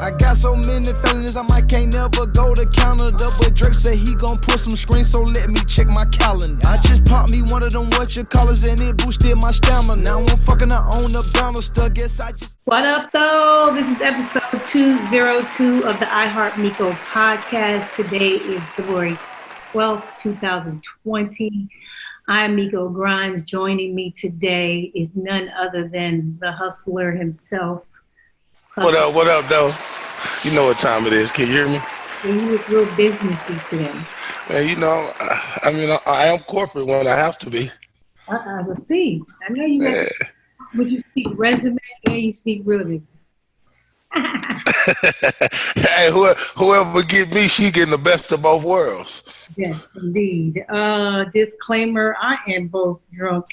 I got so many felonies, I can't never go to Canada. But Drake said he gon' put some screens, so let me check my calendar. I just popped me one of them whatchamacallits and it boosted my stamina. Now I'm fucking I own the banister. Guess I just. What up, though? This is episode 202 of the iHeartMikoPodcast. Today is February 12th, 2020. I'm Miko Grimes. Joining me today is none other than the hustler himself. What up, though? You know what time it is. Can you hear me? He was real businessy today. Man, you know, I am corporate when I have to be. I see. I know you got, but you speak resume and you speak real business. Hey, whoever get me, she getting the best of both worlds. Yes, indeed. Disclaimer, I am both drunk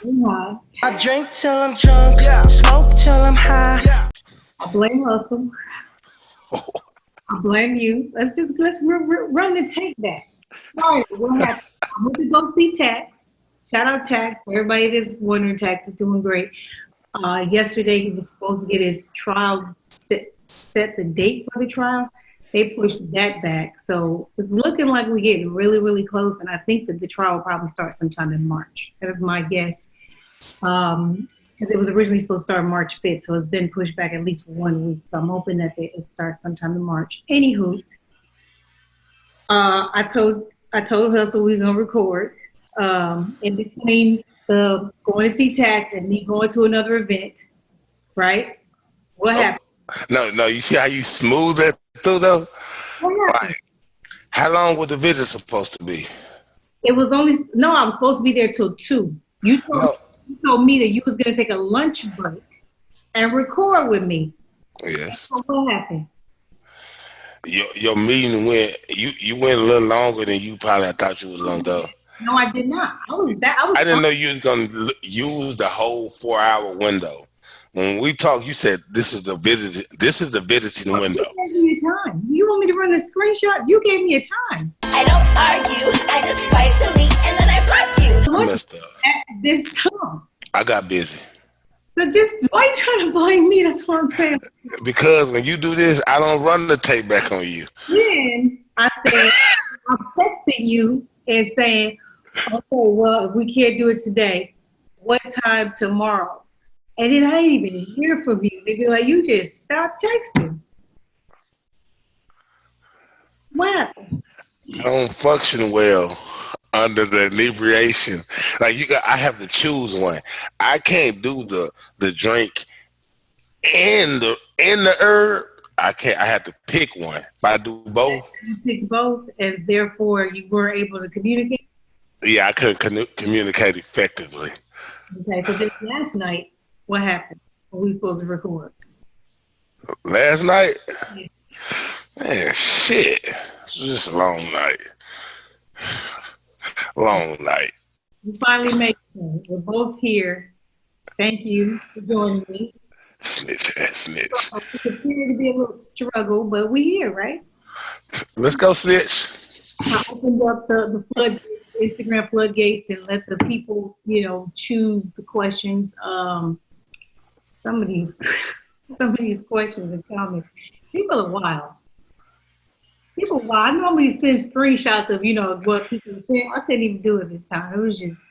and high. I drink till I'm drunk, smoke till I'm high. I blame Hustle. I blame you. Let's run the tape back. All right, what happened? I went to go see Tax. Shout out Tax. For everybody that's wondering, Tax is doing great. Yesterday, he was supposed to get his trial set the date for the trial. They pushed that back. So it's looking like we're getting really, really close. And I think that the trial will probably start sometime in March. That is my guess. Because it was originally supposed to start March 5th. So it's been pushed back at least 1 week. So I'm hoping that it starts sometime in March. Anywho, I told Hustle we was going to record. In between the going to see Tax and me going to another event, right? What happened? No, you see how you smooth that through, though? What happened? Like, how long was the visit supposed to be? I was supposed to be there till 2. You told me that you was going to take a lunch break and record with me. Yes. So what happened? Your meeting you went a little longer than you probably thought you was going to go. No, I did not. I didn't know you was going to use the whole 4-hour window. When we talked, you said this is the visiting window. You gave me a time. You want me to run a screenshot? You gave me a time. I don't argue. I just swipe delete and then I block you. I messed up. At this time. I got busy. So why are you trying to blame me? That's what I'm saying. Because when you do this, I don't run the tape back on you. Then I said, I'm texting you and saying, okay, well, if we can't do it today, what time tomorrow? And then I didn't even hear from you. They'd be like, you just stopped texting. What? I don't function well under the inebriation. Like I have to choose one. I can't do the drink and the herb. I can't. I have to pick one. If I do both, you pick both, and therefore you weren't able to communicate. Yeah, I couldn't communicate effectively. Okay, so then last night, what happened? Were we supposed to record? Last night? Yes. Man, shit. It was just a long night. Long night. We finally made it. We're both here. Thank you for joining me. Snitch. So, it appeared to be a little struggle, but we're here, right? Let's go, Snitch. I opened up the Instagram floodgates and let the people, choose the questions. Some of these questions and comments. People are wild. I normally send screenshots of, what people are saying. I couldn't even do it this time. It was just.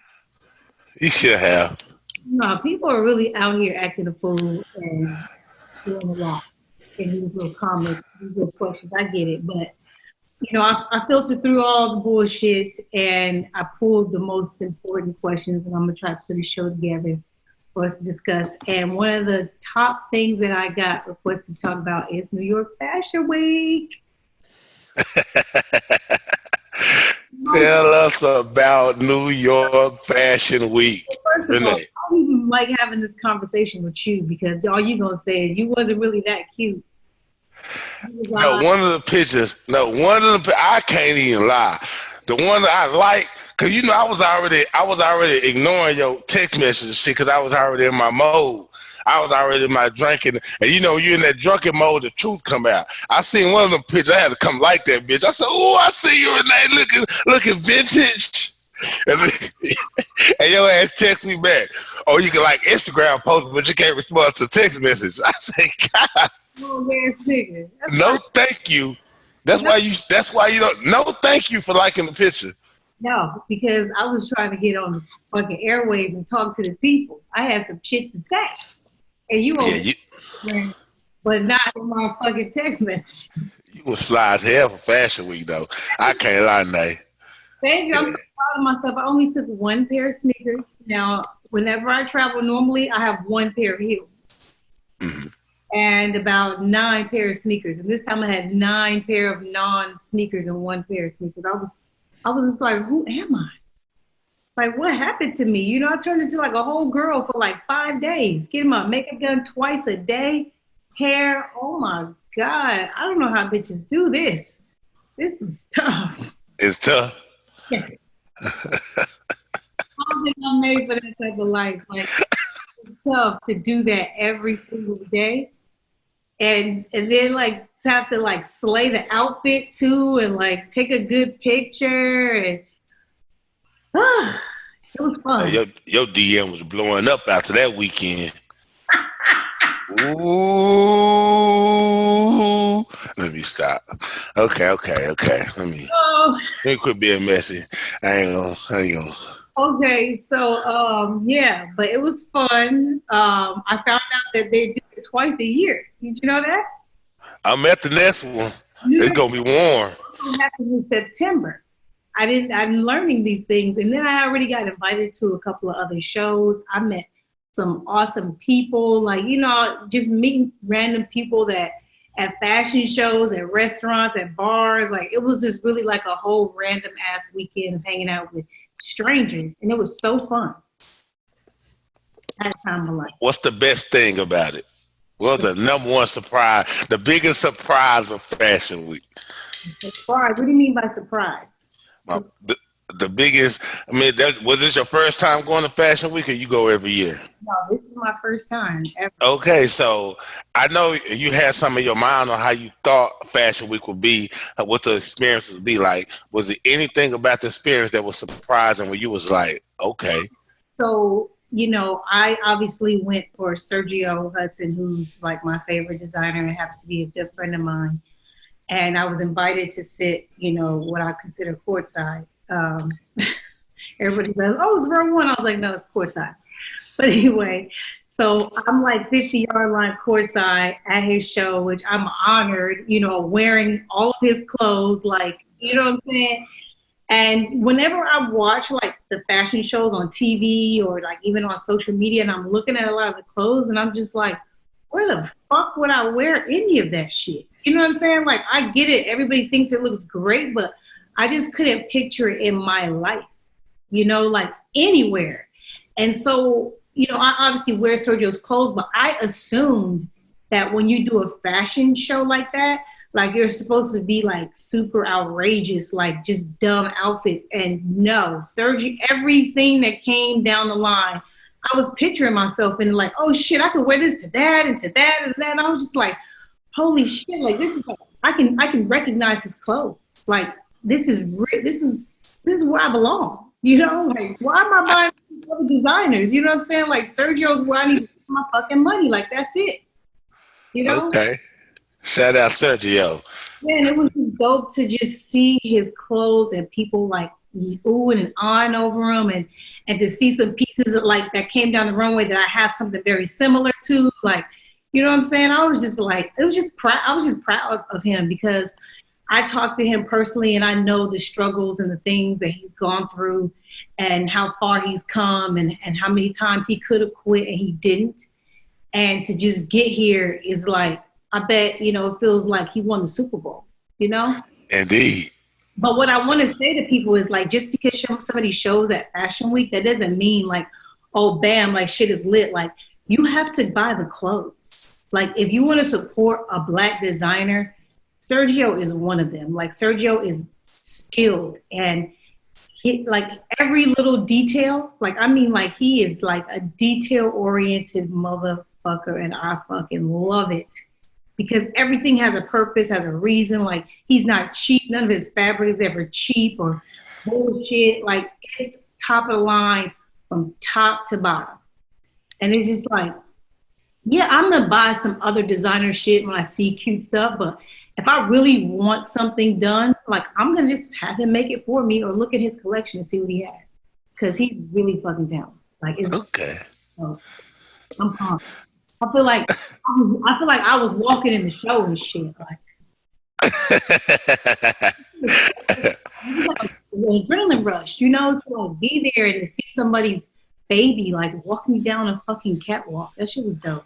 You should have. No, people are really out here acting a fool and doing a lot in these little comments, these little questions. I get it, but I filtered through all the bullshit and I pulled the most important questions, and I'm gonna try to put a show together for us to discuss. And one of the top things that I got requested to talk about is New York Fashion Week. Tell us about New York Fashion Week. First of all, I don't even like having this conversation with you because all you're going to say is you wasn't really that cute. One of the pictures, I can't even lie. The one that I like, because I was already ignoring your text message shit because I was already in my mode. I was already in my drinking, and you're in that drunken mode, the truth come out. I seen one of them pictures, I had to come like that bitch. I said, oh, I see you Renee looking vintage. And your ass text me back. Oh, you can like Instagram post, but you can't respond to text message. I say, God long ass nigga. That's No, why, thank you. That's why you don't. No, thank you for liking the picture. no, because I was trying to get on the fucking airwaves and talk to the people. I had some shit to say, and you Yeah, over, but not in my fucking text messages. you was fly as hell for Fashion Week though. I can't lie, Nay. Thank you. I'm so proud of myself. I only took one pair of sneakers. Now, whenever I travel, normally I have one pair of heels and about 9 pair of sneakers. And this time I had 9 pair of non-sneakers and 1 pair of sneakers. I was just like, who am I? Like, what happened to me? You know, I turned into like a whole girl for like 5 days. Getting my makeup done twice a day, hair. Oh my God. I don't know how bitches do this. This is tough. It's tough. I don't think I'm made for that type of life. Like, it's tough to do that every single day, and then like to have to like slay the outfit too, and like take a good picture, and it was fun. Your DM was blowing up after that weekend. Ooh, let me stop. Okay. Let me quit being messy. I ain't gonna. Okay, so yeah, but it was fun. I found out that they do it twice a year. Did you know that? I'm at the next one. It's gonna be warm. It happened in September. I'm learning these things, and then I already got invited to a couple of other shows. I met some awesome people, like, you know, just meeting random people that at fashion shows, at restaurants, at bars. Like, it was just really like a whole random ass weekend of hanging out with strangers, and it was so fun. I had time of my life. What's the best thing about it? What's the number one surprise? The biggest surprise of Fashion Week? Surprise? What do you mean by surprise? The biggest. I mean, was this your first time going to Fashion Week, or you go every year? No, this is my first time ever. Okay, so I know you had some of your mind on how you thought Fashion Week would be, what the experience would be like. Was there anything about the experience that was surprising where you was like, okay? So, you know, I obviously went for Sergio Hudson, who's like my favorite designer and happens to be a good friend of mine. And I was invited to sit, you know, what I consider courtside. Everybody says, oh, it's row 1. I was like, no, it's courtside. But anyway, so I'm like 50-yard line courtside at his show, which I'm honored, you know, wearing all of his clothes, like, you know what I'm saying? And whenever I watch like the fashion shows on TV or like even on social media, and I'm looking at a lot of the clothes, and I'm just like, where the fuck would I wear any of that shit? You know what I'm saying? Like, I get it. Everybody thinks it looks great, but I just couldn't picture it in my life, you know, like anywhere. And so, you know, I obviously wear Sergio's clothes, but I assumed that when you do a fashion show like that, like you're supposed to be like super outrageous, like just dumb outfits. And no, Sergio, everything that came down the line, I was picturing myself in like, oh shit, I could wear this to that and to that and that. And I was just like, holy shit, like this is like, I can recognize his clothes. Like this is where I belong. You know, like why am I buying other designers? You know what I'm saying? Like Sergio's where I need to put my fucking money. Like that's it. You know? Okay. Shout out Sergio. Yeah, and it was just dope to just see his clothes and people like oohing and ahhing over him, and to see some pieces of, like that came down the runway that I have something very similar to. Like, you know what I'm saying? I was just like, I was just proud of him because I talked to him personally, and I know the struggles and the things that he's gone through and how far he's come and how many times he could have quit and he didn't. And to just get here is like, I bet, you know, it feels like he won the Super Bowl, you know? Indeed. But what I want to say to people is like, just because somebody shows at Fashion Week, that doesn't mean like, oh, bam, like shit is lit. Like you have to buy the clothes. Like if you want to support a Black designer, Sergio is one of them. Like Sergio is skilled and like every little detail. Like, I mean, like he is like a detail oriented motherfucker, and I fucking love it. Because everything has a purpose, has a reason. Like, he's not cheap. None of his fabric is ever cheap or bullshit. Like, it's top of the line from top to bottom. And it's just like, Yeah, I'm gonna buy some other designer shit when I see cute stuff, but if I really want something done, like I'm gonna just have him make it for me or look at his collection and see what he has. Cause he's really fucking talented. Like it's Okay. I'm pumped. I feel like I was walking in the show and shit. Like it was like an adrenaline rush, you know, to like be there and to see somebody's baby like walking down a fucking catwalk. That shit was dope.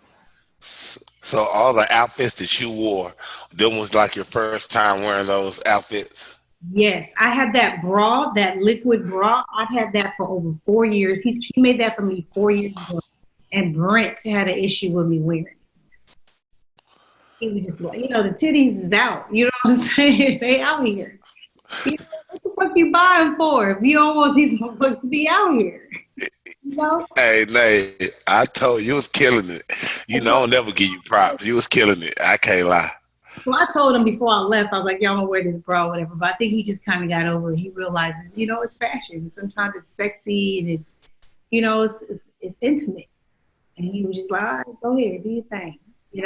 So all the outfits that you wore, them was like your first time wearing those outfits? Yes, I had that bra, that liquid bra. I've had that for over 4 years. He made that for me 4 years ago. And Brent had an issue with me wearing it. He was just like, the titties is out. You know what I'm saying? They out here. What the fuck you buying for if you don't want these motherfuckers to be out here? You know? Hey, Nate, I told you was killing it. I'll never give you props. You was killing it. I can't lie. Well, I told him before I left, I was like, "Y'all gonna wear this bra, or whatever." But I think he just kind of got over it. He realizes, it's fashion. Sometimes it's sexy and it's, it's intimate. And he was just like, "All right, go ahead, do your thing." We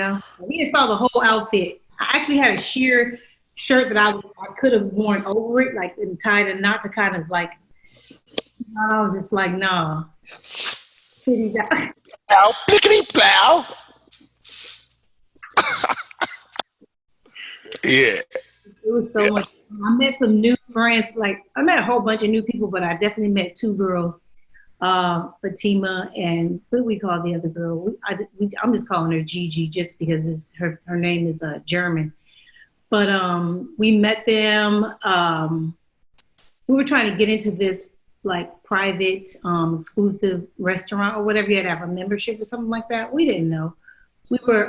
just saw the whole outfit. I actually had a sheer shirt that I could have worn over it, like and tied a knot to kind of like. I was just like, "Nah." Plow, plickety plow. Yeah. It was so much fun. I met some new friends. Like I met a whole bunch of new people, but I definitely met two girls, Fatima and what do we call the other girl? I'm just calling her Gigi just because her name is German. But we met them. We were trying to get into this like private exclusive restaurant or whatever. You had to have a membership or something like that. We didn't know. We were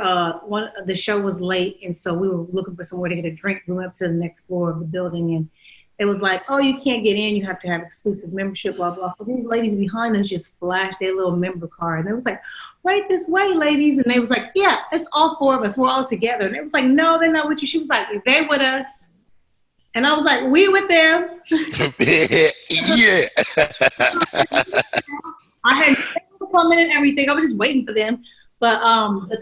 the show was late, and so we were looking for somewhere to get a drink. We went up to the next floor of the building, and it was like, "Oh, you can't get in. You have to have exclusive membership." Blah blah. So these ladies behind us just flashed their little member card, and it was like, "Right this way, ladies." And they was like, "Yeah, it's all four of us. We're all together." And it was like, "No, they're not with you." She was like, "They with us," and I was like, "We with them." Yeah. I had come in and everything. I was just waiting for them. But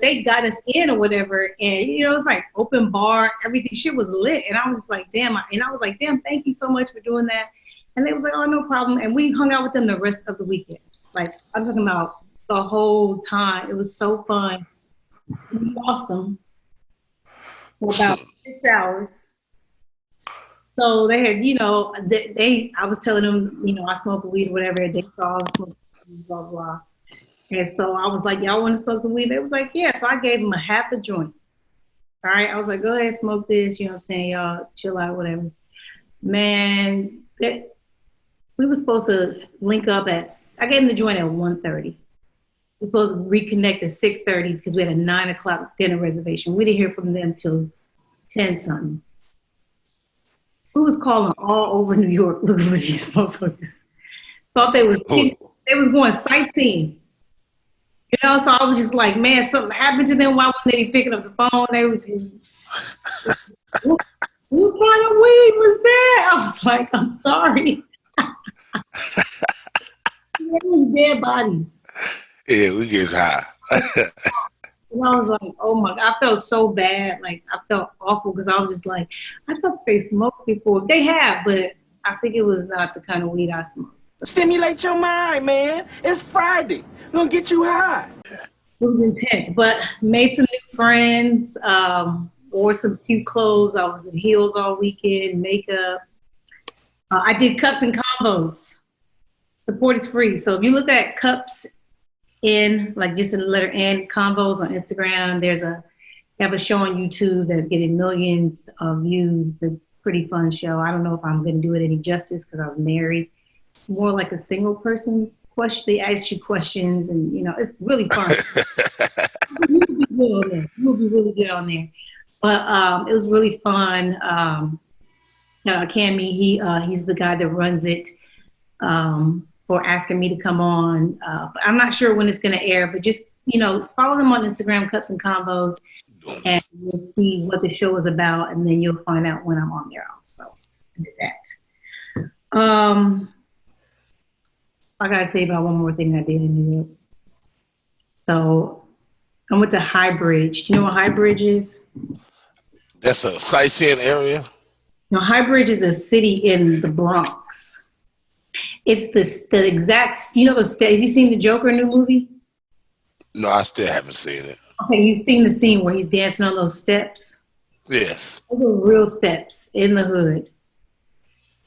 they got us in or whatever, and it was like open bar, everything. Shit was lit, and I was just like, damn. And I was like, damn, thank you so much for doing that. And they was like, oh, no problem. And we hung out with them the rest of the weekend. Like I'm talking about the whole time. It was so fun. We lost them for about 6 hours. So they had, I was telling them, I smoke weed or whatever. They saw I smoke weed, blah blah. And so I was like, y'all want to smoke some weed? They was like, yeah. So I gave them a half a joint. All right. I was like, go ahead, smoke this. You know what I'm saying? Y'all chill out, whatever. Man, we were supposed to link up I gave them the joint at 1:30. We were supposed to reconnect at 6:30 because we had a 9 o'clock dinner reservation. We didn't hear from them till 10 something. We was calling all over New York looking for these motherfuckers. Thought they was going sightseeing. So I was just like, man, something happened to them. Why weren't they picking up the phone? They was just, what kind of weed was that? I was like, I'm sorry. It was dead bodies. Yeah, we get high. And I was like, oh my God, I felt so bad. Like, I felt awful because I was just like, I thought they smoked before. They have, but I think it was not the kind of weed I smoked. Stimulate your mind, man. It's Friday. We're going to get you high. It was intense, but made some new friends, wore some cute clothes. I was in heels all weekend, makeup. I did cups and combos. Support is free. So if you look at cups in, like just in the letter N, combos on Instagram, they have a show on YouTube that's getting millions of views. It's a pretty fun show. I don't know if I'm going to do it any justice because I was married. It's more like a single person question. They ask you questions, and it's really fun. You will be good on there. You will be really good on there. But it was really fun. Cammy, he's the guy that runs it. For asking me to come on, but I'm not sure when it's going to air. But just follow them on Instagram, Cups and Combos, and you'll see what the show is about, and then you'll find out when I'm on there also. I did that. I gotta tell you about one more thing I did in New York. So I went to High Bridge. Do you know what High Bridge is? That's a sightseeing area? No, High Bridge is a city in the Bronx. It's the exact, have you seen the Joker new movie? No, I still haven't seen it. Okay, you've seen the scene where he's dancing on those steps? Yes. Those are real steps in the hood.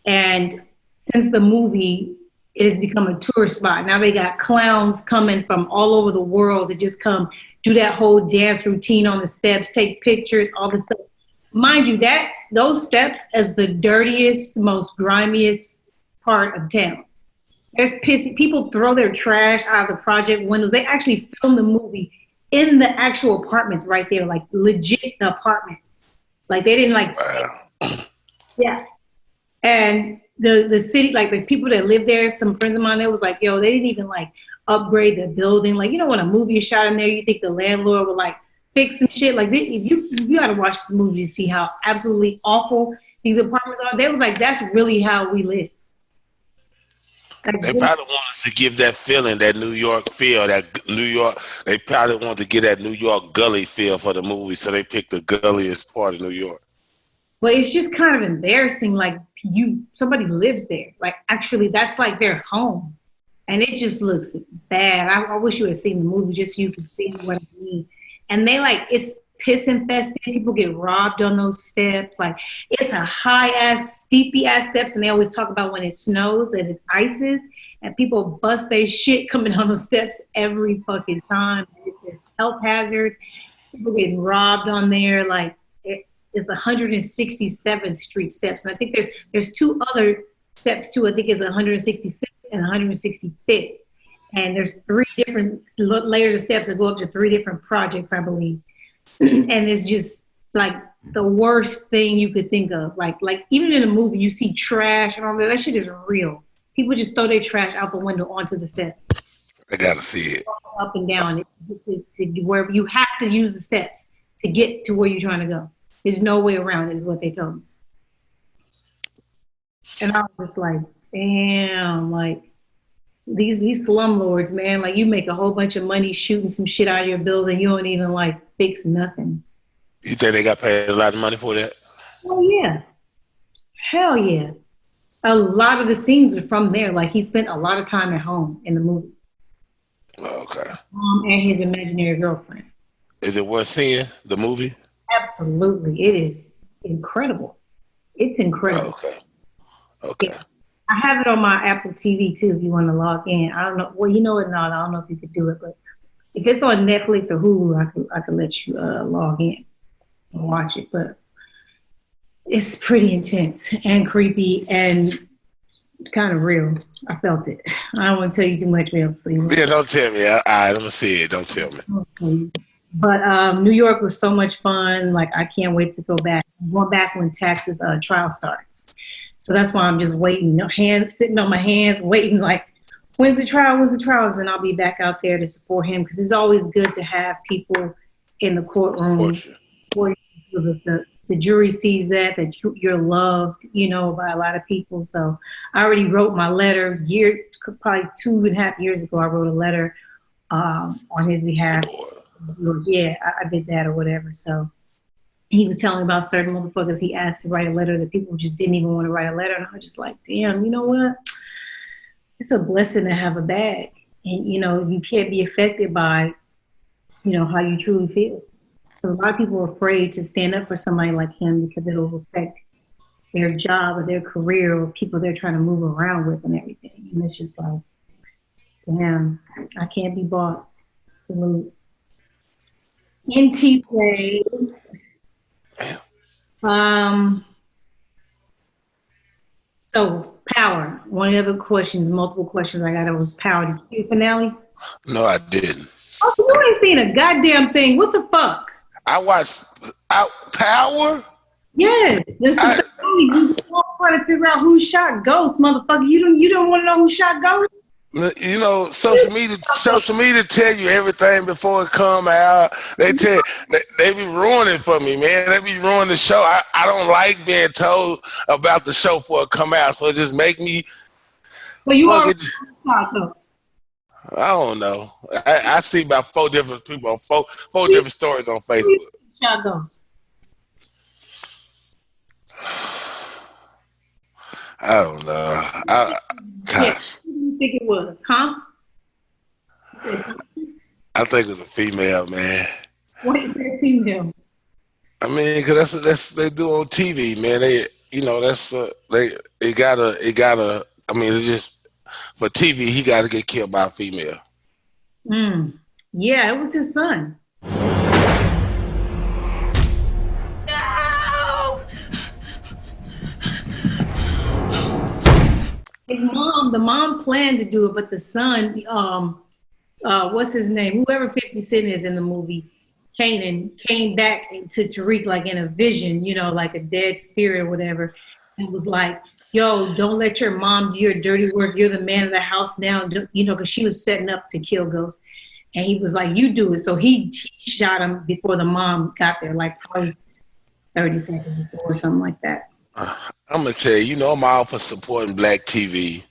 And since the movie, it has become a tourist spot. Now they got clowns coming from all over the world to just come do that whole dance routine on the steps, take pictures, all this stuff. Mind you, those steps is the dirtiest, most grimiest part of town. There's people throw their trash out of the project windows. They actually filmed the movie in the actual apartments right there, like legit apartments. Like they didn't yeah. And the city, like the people that live there, some friends of mine, they was like, yo, they didn't even like upgrade the building. Like, when a movie is shot in there, you think the landlord would like fix some shit. Like you got to watch this movie to see how absolutely awful these apartments are. They was like, that's really how we live. They probably wanted to give that feeling, that New York feel, they probably wanted to get that New York gully feel for the movie, so they picked the gulliest part of New York. Well, it's just kind of embarrassing, like somebody lives there. Like, actually, that's like their home. And it just looks bad. I wish you had seen the movie just so you could see what I mean. And it's piss infested. People get robbed on those steps. Like, it's a high-ass, steepy-ass steps, and they always talk about when it snows and it ices, and people bust their shit coming down those steps every fucking time. It's a health hazard. People getting robbed on there. Like, it's 167th Street steps, and I think there's two other steps too. I think it's 166th and 165th, and there's 3 different layers of steps that go up to 3 different projects, I believe. And it's just like the worst thing you could think of. Like even in a movie, you see trash and all that. That shit is real. People just throw their trash out the window onto the steps. I gotta see it. Up and down, where you have to use the steps to get to where you're trying to go. There's no way around it, is what they told me. And I was just like, damn, like these slumlords, man, like you make a whole bunch of money shooting some shit out of your building. You don't even like fix nothing. You think they got paid a lot of money for that? Oh yeah. Hell yeah. A lot of the scenes are from there. Like he spent a lot of time at home in the movie. Okay. And his imaginary girlfriend. Is it worth seeing, the movie? Absolutely. It is incredible. It's incredible. Okay. Yeah. I have it on my Apple TV too if you want to log in. I don't know. Well, you know what? No, I don't know if you could do it, but if it's on Netflix or Hulu, I could let you log in and watch it. But it's pretty intense and creepy and kind of real. I felt it. I don't want to tell you too much else. So yeah, don't tell me. I'm gonna see it. Don't tell me. Okay. But New York was so much fun. Like I can't wait to go back. I'm going back when Tax's trial starts. So that's why I'm just waiting, sitting on my hands, waiting like, when's the trial? And I'll be back out there to support him because it's always good to have people in the courtroom where the jury sees that you're loved, by a lot of people. So I already wrote my letter probably 2.5 years ago. I wrote a letter on his behalf. Yeah, I did that or whatever. So he was telling about certain motherfuckers he asked to write a letter that people just didn't even want to write a letter. And I was just like, damn, you know what? It's a blessing to have a bag. And, you can't be affected by, how you truly feel. Because a lot of people are afraid to stand up for somebody like him because it'll affect their job or their career or people they're trying to move around with and everything. And it's just like, damn, I can't be bought. Salute. NT So Power. One of the questions, multiple questions I got was Power. Did you see the finale? No, I didn't. Oh, you ain't seen a goddamn thing. What the fuck? I watched Power. Yes. This is you trying to figure out who shot Ghost, motherfucker. You don't want to know who shot Ghost? Social media tell you everything before it come out. They be ruining for me, man. They be ruining the show. I don't like being told about the show before it come out, so it just make me. Well, you already shot Ghost. I don't know. I see about 4 different people on four different stories on Facebook. Child Ghost. I don't know. Yes. Who do you think it was? Huh? I think it was a female, man. Why you say female? I mean, because that's they do on TV, man. They, that's it gotta. I mean, it's just for TV. He got to get killed by a female. Yeah, it was his son. The mom planned to do it, but the son, what's his name? Whoever 50 Cent is in the movie, Kanan, came back to Tariq like in a vision, like a dead spirit or whatever, and was like, yo, don't let your mom do your dirty work. You're the man of the house now, because she was setting up to kill Ghost. And he was like, you do it. So he shot him before the mom got there, like probably 30 seconds before or something like that. I'm going to tell you, I'm all for supporting black TV.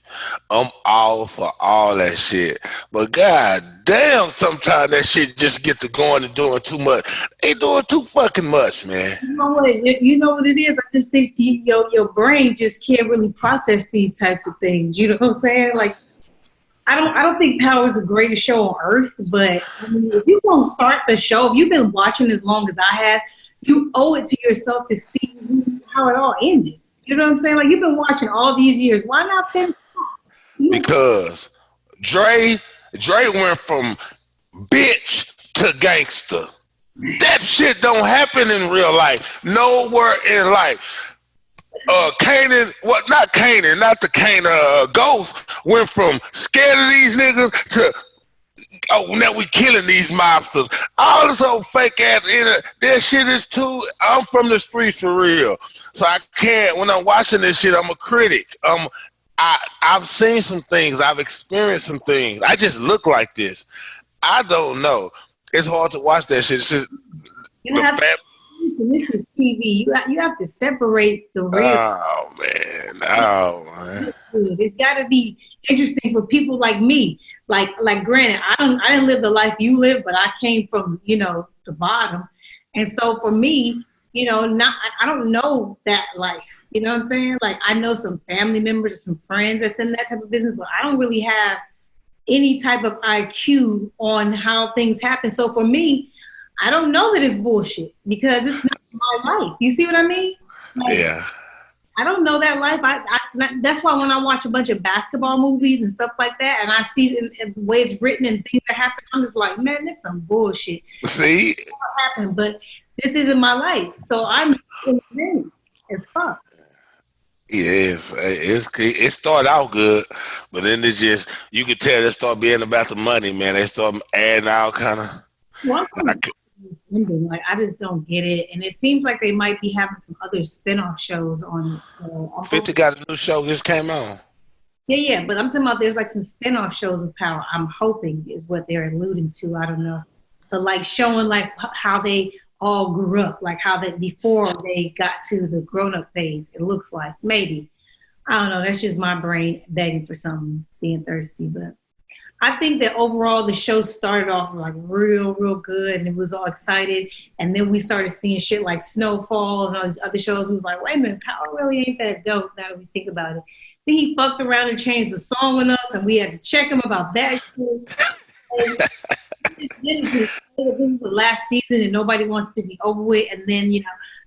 I'm all for all that shit. But god damn, sometimes that shit just get to going and doing too much. They doing too fucking much, man. You know what it is? I just think your brain just can't really process these types of things. You know what I'm saying? Like, I don't think Power is the greatest show on earth, but I mean, if you're going to start the show, if you've been watching as long as I have, you owe it to yourself to see how it all ended. You know what I'm saying? Like, you've been watching all these years. Why not finish? Because Dre went from bitch to gangster. That shit don't happen in real life. Nowhere in life. Kanan, not the Kanan, Ghost went from scared of these niggas to, now we killing these mobsters. All this old fake ass that shit is too. I'm from the streets for real, so I can't. When I'm watching this shit, I'm a critic. I've seen some things. I've experienced some things. I just look like this. I don't know. It's hard to watch that shit. It's just, this is TV. You have to separate the real. Oh man. It's got to be interesting for people like me. Like granted, I didn't live the life you live, but I came from the bottom, and so for me, I don't know that life. You know what I'm saying? Like, I know some family members, some friends that's in that type of business, but I don't really have any type of IQ on how things happen. So for me, I don't know that it's bullshit because it's not my life. You see what I mean? Like, yeah. I don't know that life. That's why when I watch a bunch of basketball movies and stuff like that, and I see the way it's written and things that happen, I'm just like, man, this is some bullshit. See? It's not happening, but this isn't my life. So I'm in as fuck. Yes, it started out good, but then you could tell they start being about the money, man. They start adding out kind of. Well, I just don't get it, and it seems like they might be having some other spinoff shows on it. So 50 got a new show just came on. Yeah, but I'm talking about there's like some spinoff shows of Power. I'm hoping is what they're alluding to. I don't know, but like showing like how they all grew up, like how that before they got to the grown-up phase. It looks like maybe, I don't know. That's just my brain begging for something, being thirsty. But I think that overall the show started off like real good, and it was all excited. And then we started seeing shit like Snowfall and all these other shows. It was like, wait a minute, Power really ain't that dope now that we think about it. Then he fucked around and changed the song on us, and we had to check him about that shit. This is the last season and nobody wants to be over with, and then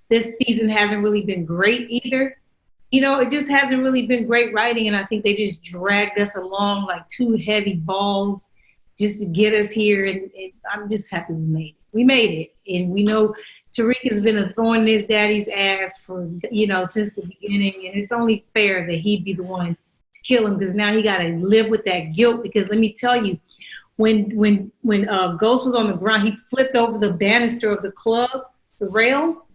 this season hasn't really been great either. It just hasn't really been great writing, and I think they just dragged us along like two heavy balls just to get us here, and I'm just happy we made it, and we know Tariq has been a thorn in his daddy's ass for since the beginning, and it's only fair that he be the one to kill him, because now he got to live with that guilt. Because let me tell you, When Ghost was on the ground, he flipped over the banister of the club, the rail,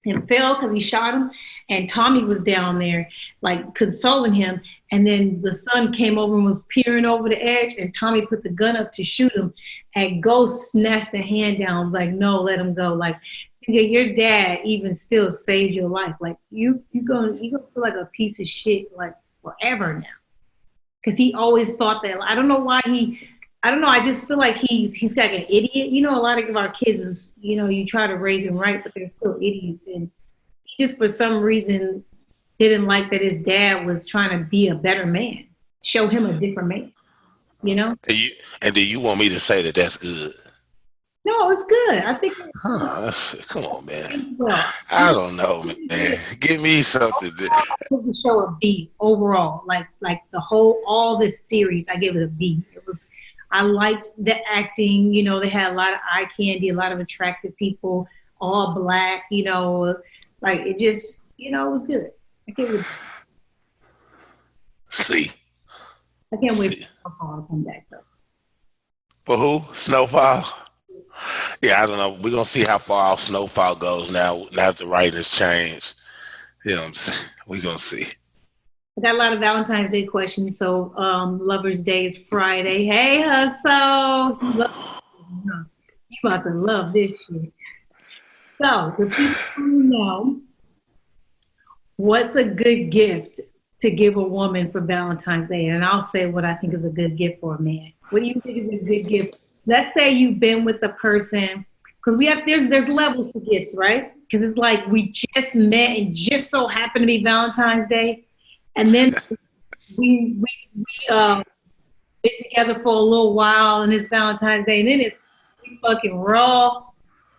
and fell because he shot him. And Tommy was down there, like, consoling him. And then the son came over and was peering over the edge, and Tommy put the gun up to shoot him. And Ghost snatched the hand down, was like, no, let him go. Like, your dad even still saved your life. Like, you gonna feel like a piece of shit, like, forever now. Because he always thought that. I don't know why I don't know. I just feel like he's like an idiot. You know, a lot of our kids is, you know, you try to raise them right, but they're still idiots. And he just for some reason didn't like that his dad was trying to be a better man, show him a different man. You know. And do you want me to say that that's good? No, it's good. I think. Come on, man. I don't know, man. Give me something. The show a B overall, like the whole all this series. I give it a B. I liked the acting. You know, they had a lot of eye candy, a lot of attractive people, all black. You know, like it just, you know, it was good. I can't wait. See. I can't wait for Snowfall to come back though. For who? Snowfall? Yeah, I don't know. We're going to see how far off Snowfall goes now that the writers change. You know what I'm saying? We're going to see. I got a lot of Valentine's Day questions. So Lover's Day is Friday. Hey, Hustle. You about to love this shit. So the people who know, what's a good gift to give a woman for Valentine's Day? And I'll say what I think is a good gift for a man. What do you think is a good gift? Let's say you've been with a person, because there's levels to gifts, right? Because it's like we just met and just so happened to be Valentine's Day, and then we been together for a little while and it's Valentine's Day, and then it's we fucking raw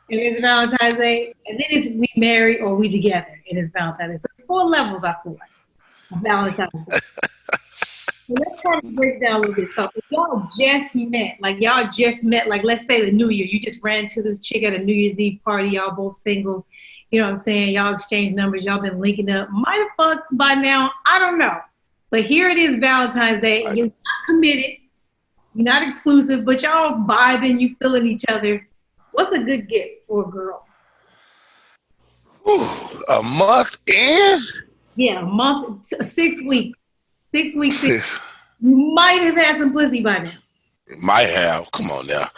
and it's Valentine's Day, and then it's we married or we together and it's Valentine's Day. So it's 4 levels, I feel like, of Valentine's Day. So let's try to break down a little bit. So if y'all just met, like let's say the New Year, you just ran to this chick at a New Year's Eve party, y'all both single, you know what I'm saying? Y'all exchange numbers, y'all been linking up. Might have fucked by now, I don't know. But here it is, Valentine's Day. You're not committed, you're not exclusive, but y'all vibing, you feeling each other. What's a good gift for a girl? A month in? Yeah, a month, 6 weeks. 6 weeks. You might have had some pussy by now. Might have. Come on now.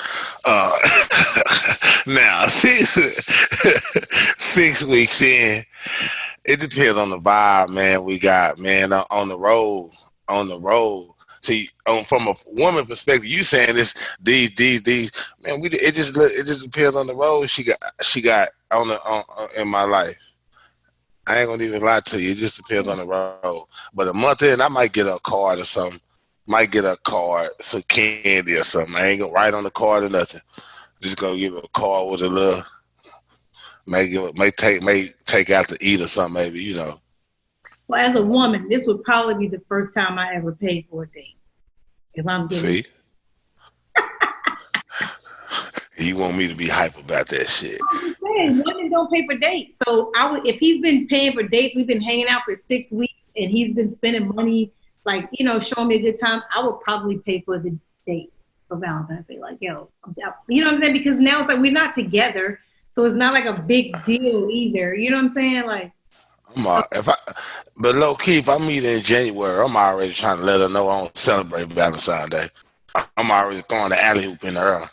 Now, 6 weeks in, it depends on the vibe, man. We got, man, on the road. See, from a woman perspective, you saying this, these, man. It just depends on the road she got on in my life. I ain't gonna even lie to you. It just depends on the road. But a month in, I might get a card or something. Might get a card, some candy or something. I ain't gonna write on the card or nothing. Just gonna give it a card with a little. May take out to eat or something, maybe, you know. Well, as a woman, this would probably be the first time I ever paid for a date. If I'm getting. See. You want me to be hype about that shit? I'm just saying, women don't pay for dates. So if he's been paying for dates, we've been hanging out for 6 weeks, and he's been spending money, like, you know, showing me a good time. I would probably pay for the date for Valentine's Day. Like, yo, I'm down. You know what I'm saying? Because now it's like we're not together, so it's not like a big deal either. You know what I'm saying? Like, but low key, if I meet her in January, I'm already trying to let her know I don't celebrate Valentine's Day. I'm already throwing the alley hoop in her.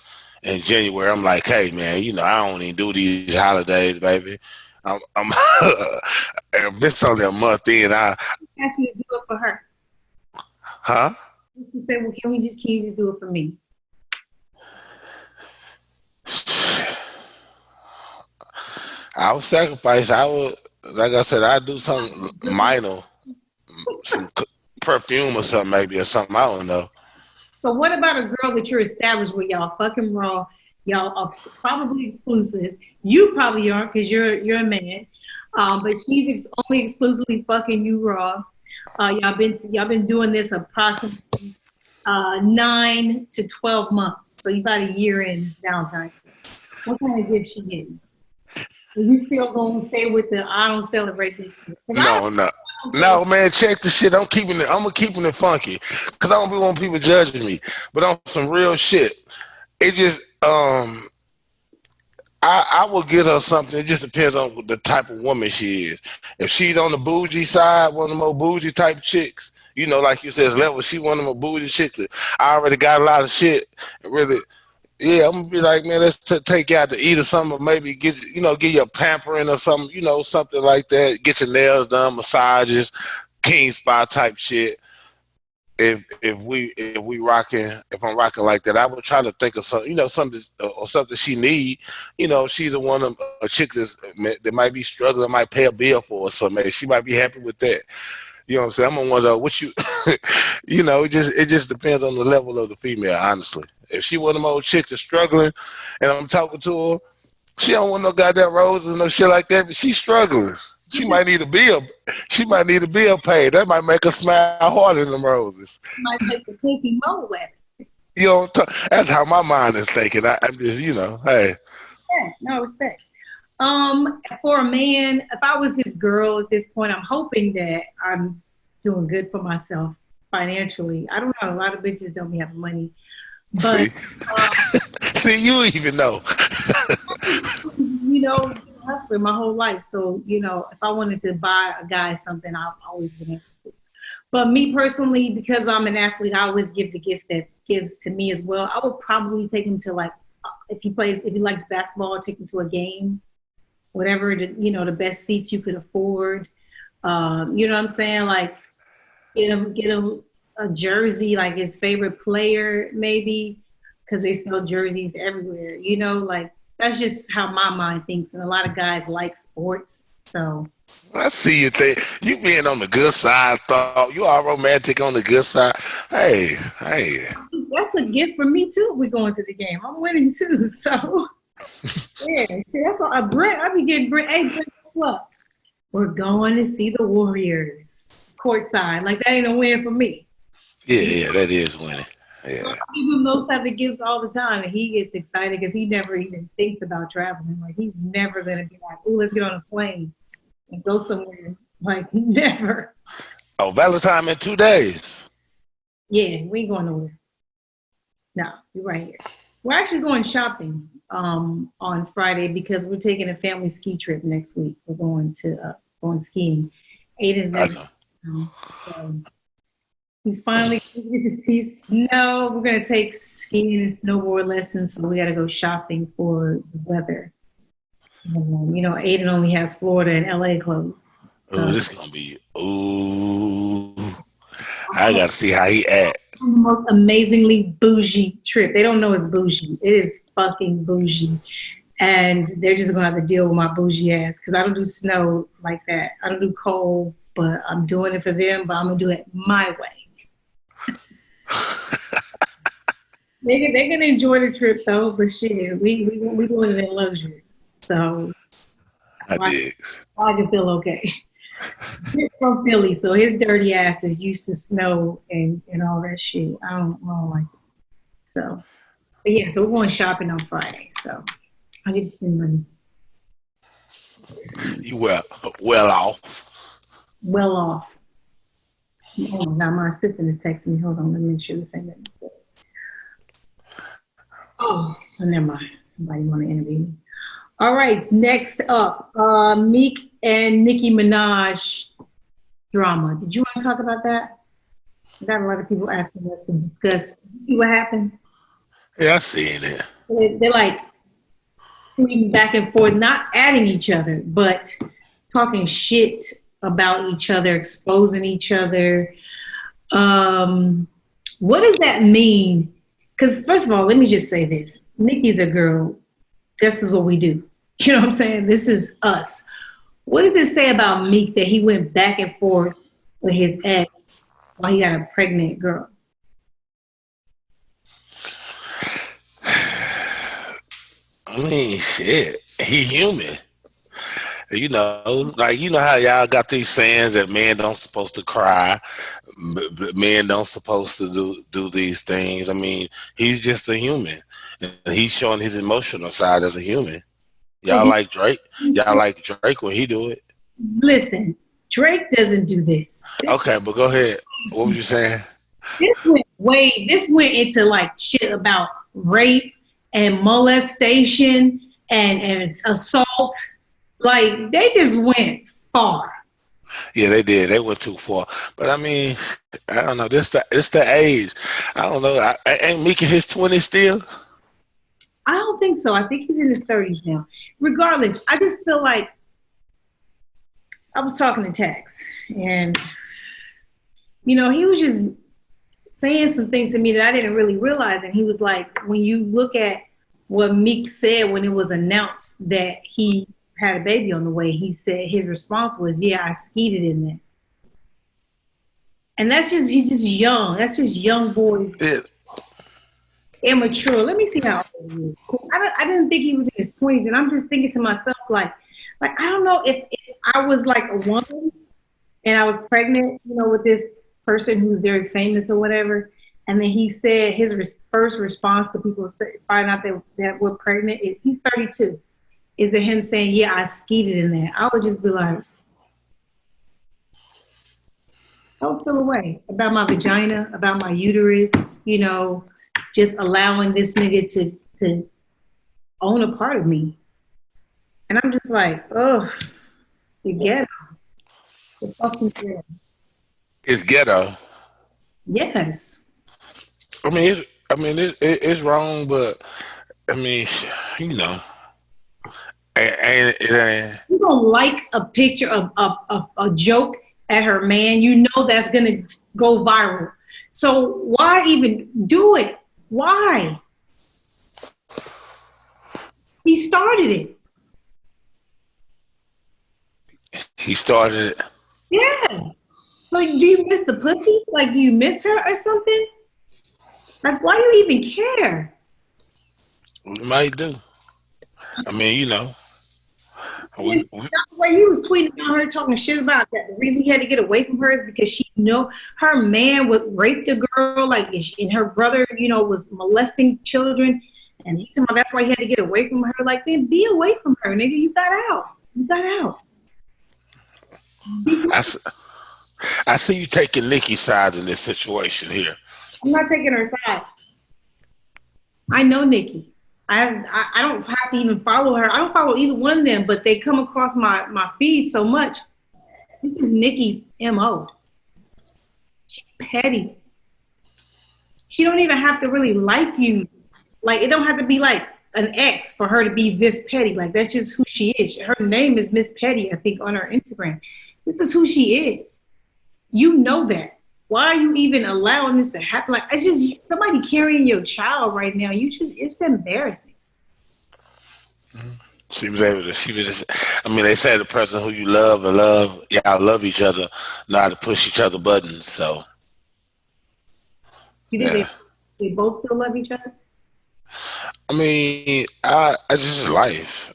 In January, I'm like, hey man, you know, I don't even do these holidays, baby. I'm if it's only a month in, I ask you to do it for her. Huh? You say, well, can you just do it for me? I would sacrifice. Like I said, I'd do something minor, some perfume or something, maybe, or something. I don't know. So what about a girl that you're established with? Y'all fucking raw. Y'all are probably exclusive. You probably aren't because you're a man. But she's only exclusively fucking you raw. Y'all been doing this approximately 9 to 12 months. So you about a year in Valentine's. What kind of gift she getting? Are you still gonna stay with the I don't celebrate this shit? No, man, check the shit. I'm keeping it funky because I don't want people judging me. But on some real shit, it just I will get her something. It just depends on the type of woman she is. If she's on the bougie side, one of the more bougie type chicks, you know, like you said, level. She one of the more bougie chicks. I already got a lot of shit. Really, yeah, I'm gonna be like, man, let's take you out to eat or something. Or maybe give you a pampering or something, you know, something like that. Get your nails done, massages, king spot type shit. if I'm rocking like that, I would try to think of something, something she need. She's a chick that might be struggling, might pay a bill for or something. She might be happy with that. You know what I'm saying? I'm on one of what you, it just depends on the level of the female, honestly. If she one of them old chicks that's struggling and I'm talking to her, she don't want no goddamn roses, no shit like that, but she's struggling. She might need a bill. She might need a bill paid. That might make her smile harder than them roses. Might make the pinky more wet. That's how my mind is thinking. I'm just, hey. Yeah, no respect. For a man, if I was his girl at this point, I'm hoping that I'm doing good for myself financially. I don't know. A lot of bitches don't have money. But see, you even know. Hustling my whole life. So, if I wanted to buy a guy something, I've always been able to. But me personally, because I'm an athlete, I always give the gift that gives to me as well. I would probably take him to if he likes basketball, take him to a game, whatever, the best seats you could afford. You know what I'm saying? Like, get him a jersey, like his favorite player, maybe, because they sell jerseys everywhere. That's just how my mind thinks, and a lot of guys like sports. So I see you think you being on the good side. Thought you are romantic on the good side. Hey, that's a gift for me too. If we going to the game, I'm winning too. So yeah, that's all. I be getting Brent. Hey, Brent, guess what? We're going to see the Warriors courtside. Like that ain't a win for me. Yeah, that is winning. Yeah. I give him those type of gifts all the time, and he gets excited because he never even thinks about traveling. Like he's never gonna be like, "Oh, let's get on a plane and go somewhere." Like never. Oh, Valentine in 2 days. Yeah, we ain't going nowhere. No, you're right here. We're actually going shopping on Friday because we're taking a family ski trip next week. We're going skiing. Aiden's never. He's finally going to see snow. We're going to take skiing and snowboard lessons, so we got to go shopping for the weather. Aiden only has Florida and LA clothes. Oh, this is going to be, I got to see how he act. The most amazingly bougie trip. They don't know it's bougie. It is fucking bougie. And they're just going to have to deal with my bougie ass because I don't do snow like that. I don't do cold, but I'm doing it for them, but I'm going to do it my way. They're gonna enjoy the trip though, but shit, we doing it in luxury, so I can feel okay. He's from Philly, so his dirty ass is used to snow and all that shit. I don't like it. So, but yeah, so we're going shopping on Friday, so I get to spend money. You well off. Well off. Oh my God, my assistant is texting me. Hold on, let me make sure this ain't it. Oh, so never mind. Somebody want to interview me. All right, next up, Meek and Nicki Minaj drama. Did you want to talk about that? I got a lot of people asking us to discuss. See what happened? Yeah, I seen it. They're like tweeting back and forth, not adding each other, but talking shit about each other, exposing each other. What does that mean? Because first of all, let me just say this. Nicki's a girl. This is what we do. You know what I'm saying? This is us. What does it say about Meek that he went back and forth with his ex while he got a pregnant girl? I mean, shit. He human. How y'all got these sayings that men don't supposed to cry, men don't supposed to do these things. I mean, he's just a human. And he's showing his emotional side as a human. Y'all like Drake? Y'all like Drake when he do it? Listen, Drake doesn't do this. Okay, but go ahead. What were you saying? This went into like shit about rape and molestation and assault. Like, they just went far. Yeah, they did. They went too far. But, I mean, I don't know. It's the age. I don't know. Ain't Meek in his 20s still? I don't think so. I think he's in his 30s now. Regardless, I just feel like I was talking to Tex, and, he was just saying some things to me that I didn't really realize. And he was like, when you look at what Meek said when it was announced that he had a baby on the way, he said his response was, yeah, I skeeted in there. And he's just young. That's just young boy. Immature. Let me see how old he is. I didn't think he was in his 20s. And I'm just thinking to myself, like I don't know if I was like a woman and I was pregnant, with this person who's very famous or whatever. And then he said his first response to people find out that we're pregnant, he's 32, is it him saying, yeah, I skeeted in there. I would just be like, don't feel away about my vagina, about my uterus, just allowing this nigga to own a part of me. And I'm just like, oh, you ghetto. The fucking ghetto. It's ghetto. Yes. I mean, it's wrong, but I mean, it ain't. You don't like a picture of a joke at her man, that's gonna go viral. So why even do it? Why? He started it. He started it. Yeah. So do you miss the pussy? Like, do you miss her or something? Like, why do you even care? We might do. I mean, the way he was tweeting about her, talking shit about that. The reason he had to get away from her is because she her man would rape the girl, and her brother, was molesting children. And he said, that's why he had to get away from her. Like, then be away from her, nigga. You got out. I see you taking Nikki's side in this situation here. I'm not taking her side. I know Nikki. I don't have to even follow her. I don't follow either one of them, but they come across my feed so much. This is Nikki's MO. She's petty. She don't even have to really like you. Like, it don't have to be like an ex for her to be this petty. Like, that's just who she is. Her name is Miss Petty, I think, on her Instagram. This is who she is. You know that. Why are you even allowing this to happen? Like, it's just somebody carrying your child right now. It's embarrassing. She was just, they say the person who you love and y'all love each other, know how to push each other buttons, so. You think they both still love each other? I just life.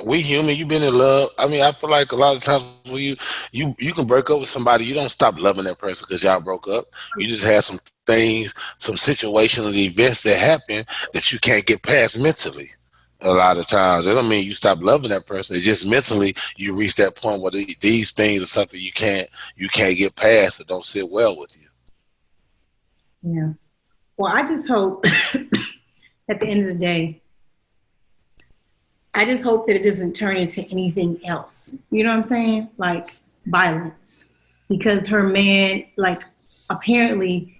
We human. You've been in love. I feel like a lot of times when you can break up with somebody, you don't stop loving that person because y'all broke up. You just have some things, some situations, events that happen that you can't get past mentally. A lot of times, it don't mean you stop loving that person. It's just mentally you reach that point where these things are something you can't get past. It don't sit well with you. Yeah. Well, I just hope at the end of the day, I just hope that it doesn't turn into anything else. You know what I'm saying? Like violence. Because her man, apparently,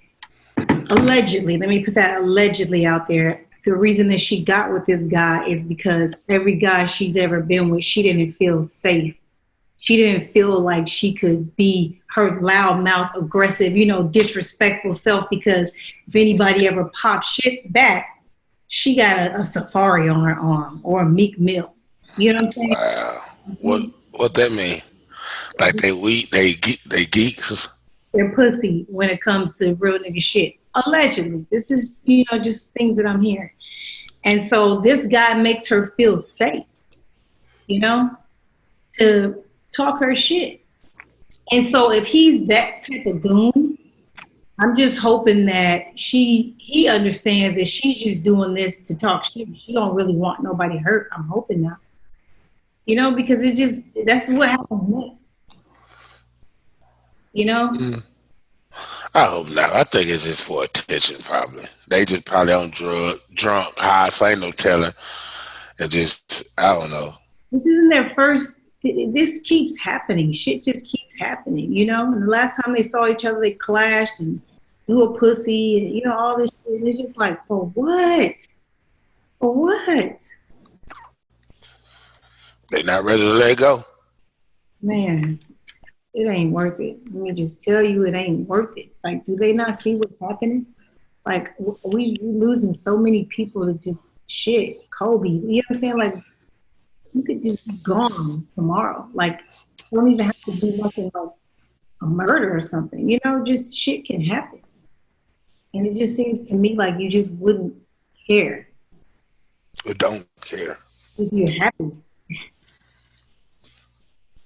allegedly, let me put that allegedly out there. The reason that she got with this guy is because every guy she's ever been with, she didn't feel safe. She didn't feel like she could be her loudmouth, aggressive, disrespectful self, because if anybody ever popped shit back, she got a safari on her arm or a Meek Mill. You know what I'm saying? Wow. What that mean? Like they geeks? They're pussy when it comes to real nigga shit. Allegedly. This is, just things that I'm hearing. And so this guy makes her feel safe, to talk her shit. And so if he's that type of goon, I'm just hoping that he understands that she's just doing this to talk shit. She don't really want nobody hurt. I'm hoping not. Because that's what happens next. I hope not. I think it's just for attention, probably. They just probably on drunk, high, so ain't no telling. And just, I don't know. This isn't their first. This keeps happening. Shit just keeps happening, And the last time they saw each other, they clashed and blew a pussy and, all this shit. It's just like, for what? For what? They not ready to let go. Man. it ain't worth it. Let me just tell you, it ain't worth it. Like, do they not see what's happening? Like, we losing so many people to just shit. Kobe, you know what I'm saying? Like, you could just be gone tomorrow. Like, don't even have to do nothing like a murder or something. You know, just shit can happen. And it just seems to me like you just wouldn't care. Or don't care. If you're happy.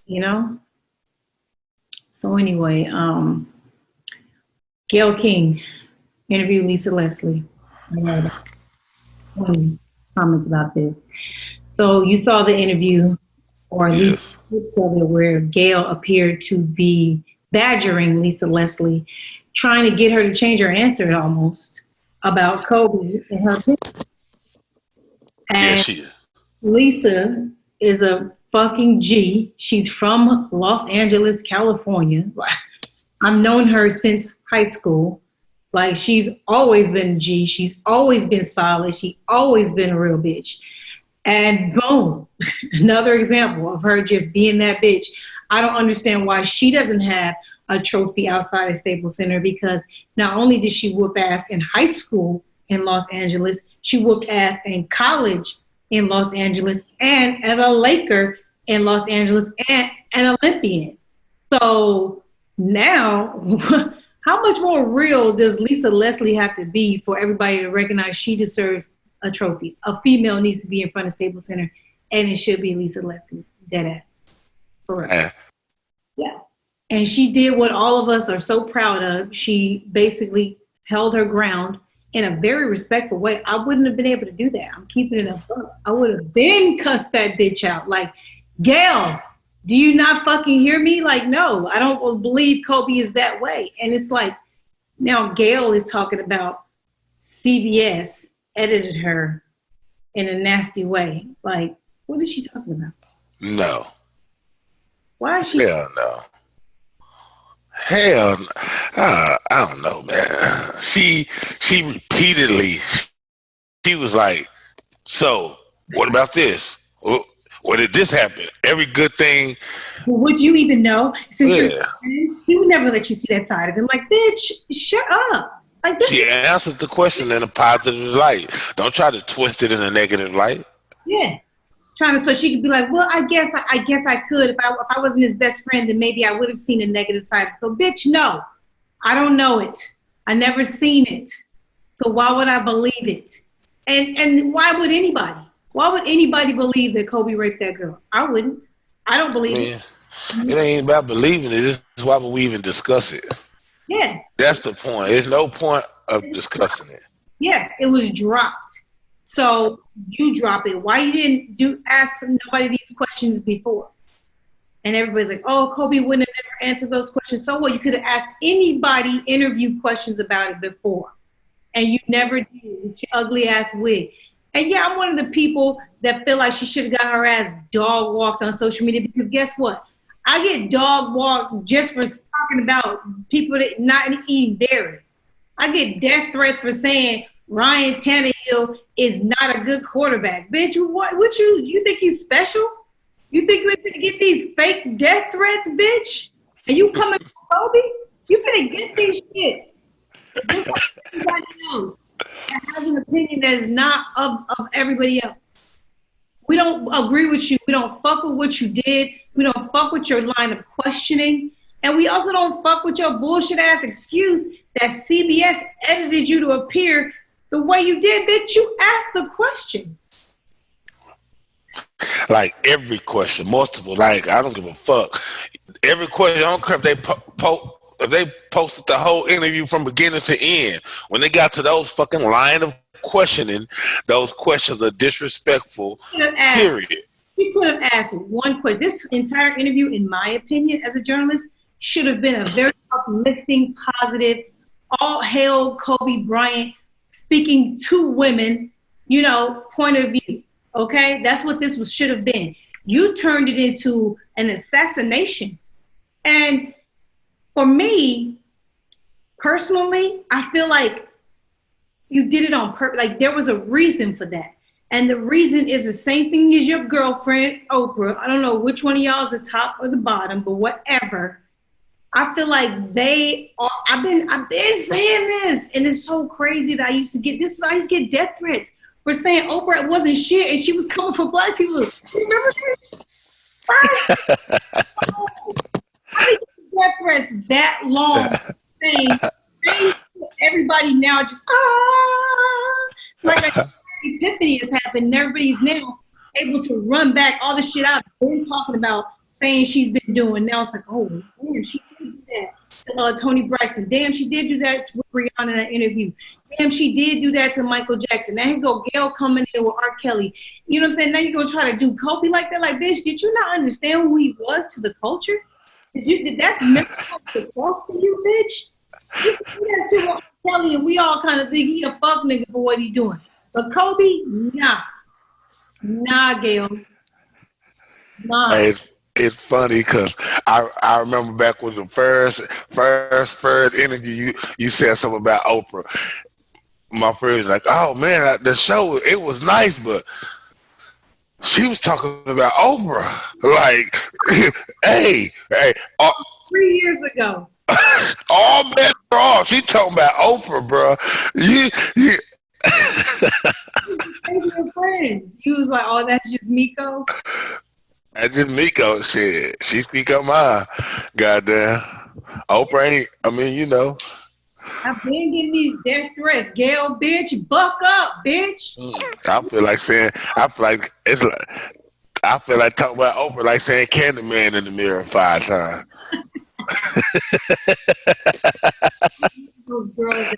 You know? So anyway, Gayle King interviewed Lisa Leslie. I had 20 comments about this. So you saw the interview, or at least clips of it, where Gayle appeared to be badgering Lisa Leslie, trying to get her to change her answer almost about Kobe and her opinion. And she is. Lisa is a fucking G. She's from Los Angeles, California. I've known her since high school. Like, she's always been a G. She's always been solid. She's always been a real bitch. And boom, another example of her just being that bitch. I don't understand why she doesn't have a trophy outside of Staples Center, because not only did she whoop ass in high school in Los Angeles, she whooped ass in college in Los Angeles, and as a Laker in Los Angeles, and an Olympian. So now, how much more real does Lisa Leslie have to be for everybody to recognize she deserves a trophy? A female needs to be in front of Staples Center, and it should be Lisa Leslie. Dead ass. Correct. Yeah. And she did what all of us are so proud of. She basically held her ground in a very respectful way. I wouldn't have been able to do that. I'm keeping it up. I would have been cussed that bitch out. Like, Gayle, do you not fucking hear me? Like, no, I don't believe Kobe is that way. And it's like, now Gayle is talking about CBS edited her in a nasty way. Like, what is she talking about? No. Why is she? Hell no. Hell, I don't know, man. She repeatedly, she was like, so what about this? What did this happen? Every good thing. Would you even know? Since Yeah. he would never let you see that side of him. Like, bitch, shut up. Like, this. She answered the question in a positive light. Don't try to twist it in a negative light. Yeah. Trying to, so she could be like, well, I guess I could. If I wasn't his best friend, then maybe I would have seen a negative side. So, bitch, no. I don't know it. I never seen it. So why would I believe it? And why would anybody? Why would anybody believe that Kobe raped that girl? I wouldn't. I don't believe it. It ain't about believing it. This is why would we even discuss it? Yeah. That's the point. There's no point of discussing it. Yes, it was dropped. So you drop it. Why you didn't ask nobody these questions before? And everybody's like, oh, Kobe wouldn't have never answered those questions. So what? You could have asked anybody interview questions about it before. And you never did with your ugly ass wig. And yeah, I'm one of the people that feel like she should have got her ass dog walked on social media, because guess what? I get dog walked just for talking about people that not eating dairy. I get death threats for saying Ryan Tannehill is not a good quarterback. Bitch, what you think he's special? You think you get these fake death threats, bitch? And you coming for Kobe? You finna get these shits. Just like everybody else that has an opinion that is not of everybody else. We don't agree with you. We don't fuck with what you did. We don't fuck with your line of questioning. And we also don't fuck with your bullshit ass excuse that CBS edited you to appear the way you did, bitch. You asked the questions. Like every question, multiple. Like, I don't give a fuck. Every question, I don't care if they if they posted the whole interview from beginning to end. When they got to those fucking line of questioning, those questions are disrespectful. Period. You could have asked one question. This entire interview, in my opinion, as a journalist, should have been a very uplifting, positive, all hail Kobe Bryant, speaking to women, point of view. Okay? That's what this should have been. You turned it into an assassination. And for me, personally, I feel like you did it on purpose. Like, there was a reason for that. And the reason is the same thing as your girlfriend, Oprah. I don't know which one of y'all is the top or the bottom, but whatever. I feel like they are. I've been saying this, and it's so crazy that I used to get this. I used to get death threats for saying Oprah wasn't shit, and she was coming for black people. You remember this? I didn't get death threats that long. Saying everybody now just like an epiphany has happened. Everybody's now able to run back all the shit I've been talking about, saying she's been doing. Now it's like, oh, damn, she did do that to Tony Braxton. Damn, she did do that with Rihanna in that interview. Damn, she did do that to Michael Jackson. Now you go Gayle coming in with R. Kelly. You know what I'm saying? Now you're going to try to do Kobe like that. Like, bitch, did you not understand who he was to the culture? Did that mean to talk to you, bitch? You can do that shit with R. Kelly, and we all kind of think he a fuck nigga for what he doing. But Kobe, nah. Nah, Gayle. Nah. Hey, it's funny because I remember back with the first interview, you said something about Oprah. My friend was like, "Oh man, the show it was nice, but she was talking about Oprah. Like, hey, 3 years ago. all bets are off. She talking about Oprah, bro. You." Your friends. He was like, "Oh, that's just Miko." That's just Miko. Shit, she speak up mine. Goddamn, Oprah ain't. I mean, you know. I've been getting these death threats. Gayle, bitch, buck up, bitch. I feel like saying. I feel like talking about Oprah like saying Candyman in the mirror 5 times. Those girls that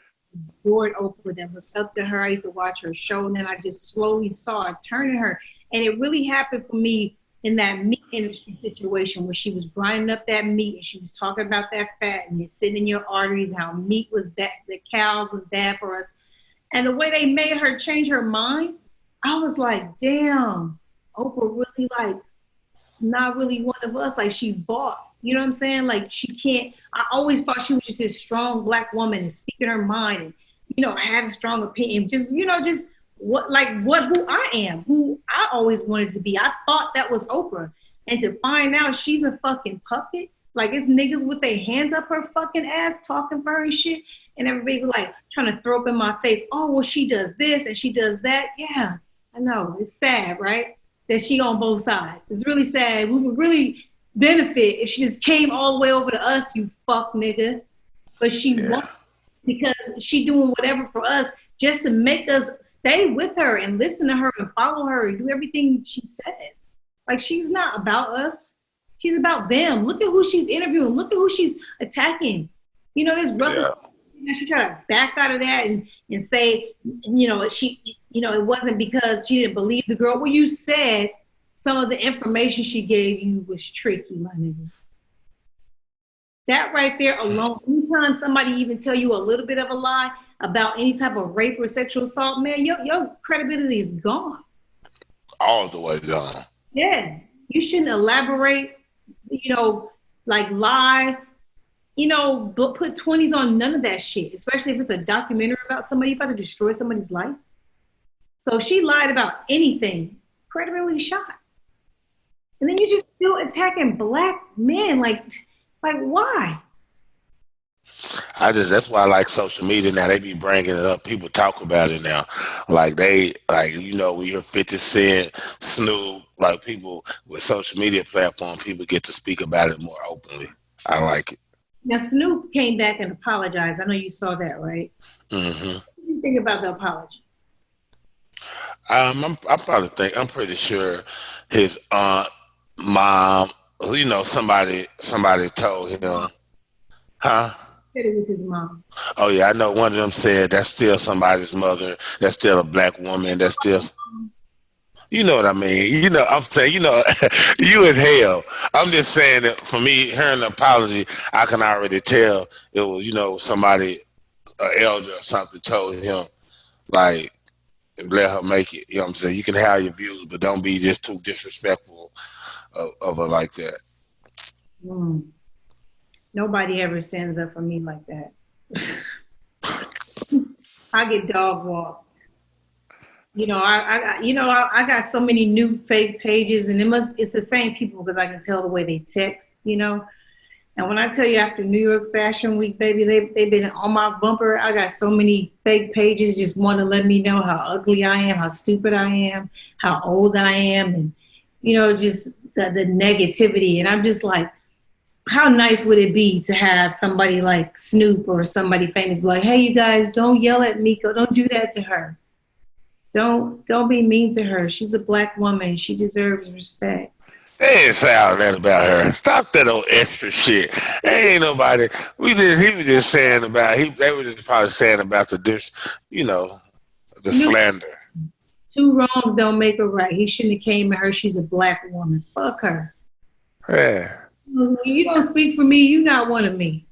adored Oprah, that looked up to her. I used to watch her show, and then I just slowly saw it turning her. And it really happened for me in that meat industry situation where she was grinding up that meat and she was talking about that fat and it's sitting in your arteries, how meat was bad, the cows was bad for us. And the way they made her change her mind, I was like, damn, Oprah really like not really one of us. Like she's bought. You know what I'm saying? Like she can't. I always thought she was just this strong black woman and speaking her mind and, you know, had a strong opinion. Just, you know, just who I am, who I always wanted to be. I thought that was Oprah. And to find out she's a fucking puppet, like it's niggas with their hands up her fucking ass talking for her and shit. And everybody was like trying to throw up in my face, oh, well, she does this and she does that. Yeah, I know. It's sad, right? That she on both sides. It's really sad. We would really benefit if she just came all the way over to us, you fuck nigga. But she won't, because she doing whatever for us just to make us stay with her and listen to her and follow her and do everything she says. Like she's not about us. She's about them. Look at who she's interviewing. Look at who she's attacking. You know, this Russell, she tried to back out of that and say, you know, it wasn't because she didn't believe the girl. Well, you said some of the information she gave you was tricky, my nigga. That right there alone, anytime somebody even tell you a little bit of a lie about any type of rape or sexual assault, man, your credibility is gone. All the way gone. Yeah. You shouldn't elaborate, you know, like lie, you know, but put 20s on none of that shit, especially if it's a documentary about somebody about to destroy somebody's life. So if she lied about anything, credibility shot. And then you just still attacking black men, like why? That's why I like social media now. They be bringing it up. People talk about it now. You know, we hear 50 Cent, Snoop, like people with social media platform, people get to speak about it more openly. I like it. Now, Snoop came back and apologized. I know you saw that, right? Mm-hmm. What do you think about the apology? I'm pretty sure his aunt, mom, you know, somebody told him, huh? Said it was his mom. Oh yeah, I know one of them said that's still somebody's mother. That's still a black woman. That's still, you know what I mean. You know, I'm saying, you know, you as hell. I'm just saying that for me, hearing the apology, I can already tell it was, you know, somebody, an elder or something told him, like, let her make it. You know what I'm saying? You can have your views, but don't be just too disrespectful of her like that. Nobody ever stands up for me like that. I get dog walked. You know, I got so many new fake pages, and it's the same people because I can tell the way they text, you know. And when I tell you after New York Fashion Week, baby, they've been on my bumper. I got so many fake pages just want to let me know how ugly I am, how stupid I am, how old I am, and, just the negativity. And I'm just like, how nice would it be to have somebody like Snoop or somebody famous be like, hey, you guys, don't yell at Miko. Don't do that to her. Don't be mean to her. She's a Black woman. She deserves respect. They ain't say all that about her. Stop that old extra shit. Ain't nobody. He was just saying about. They were just probably saying about the slander. Two wrongs don't make a right. He shouldn't have came at her. She's a Black woman. Fuck her. Yeah. You don't speak for me. You're not one of me.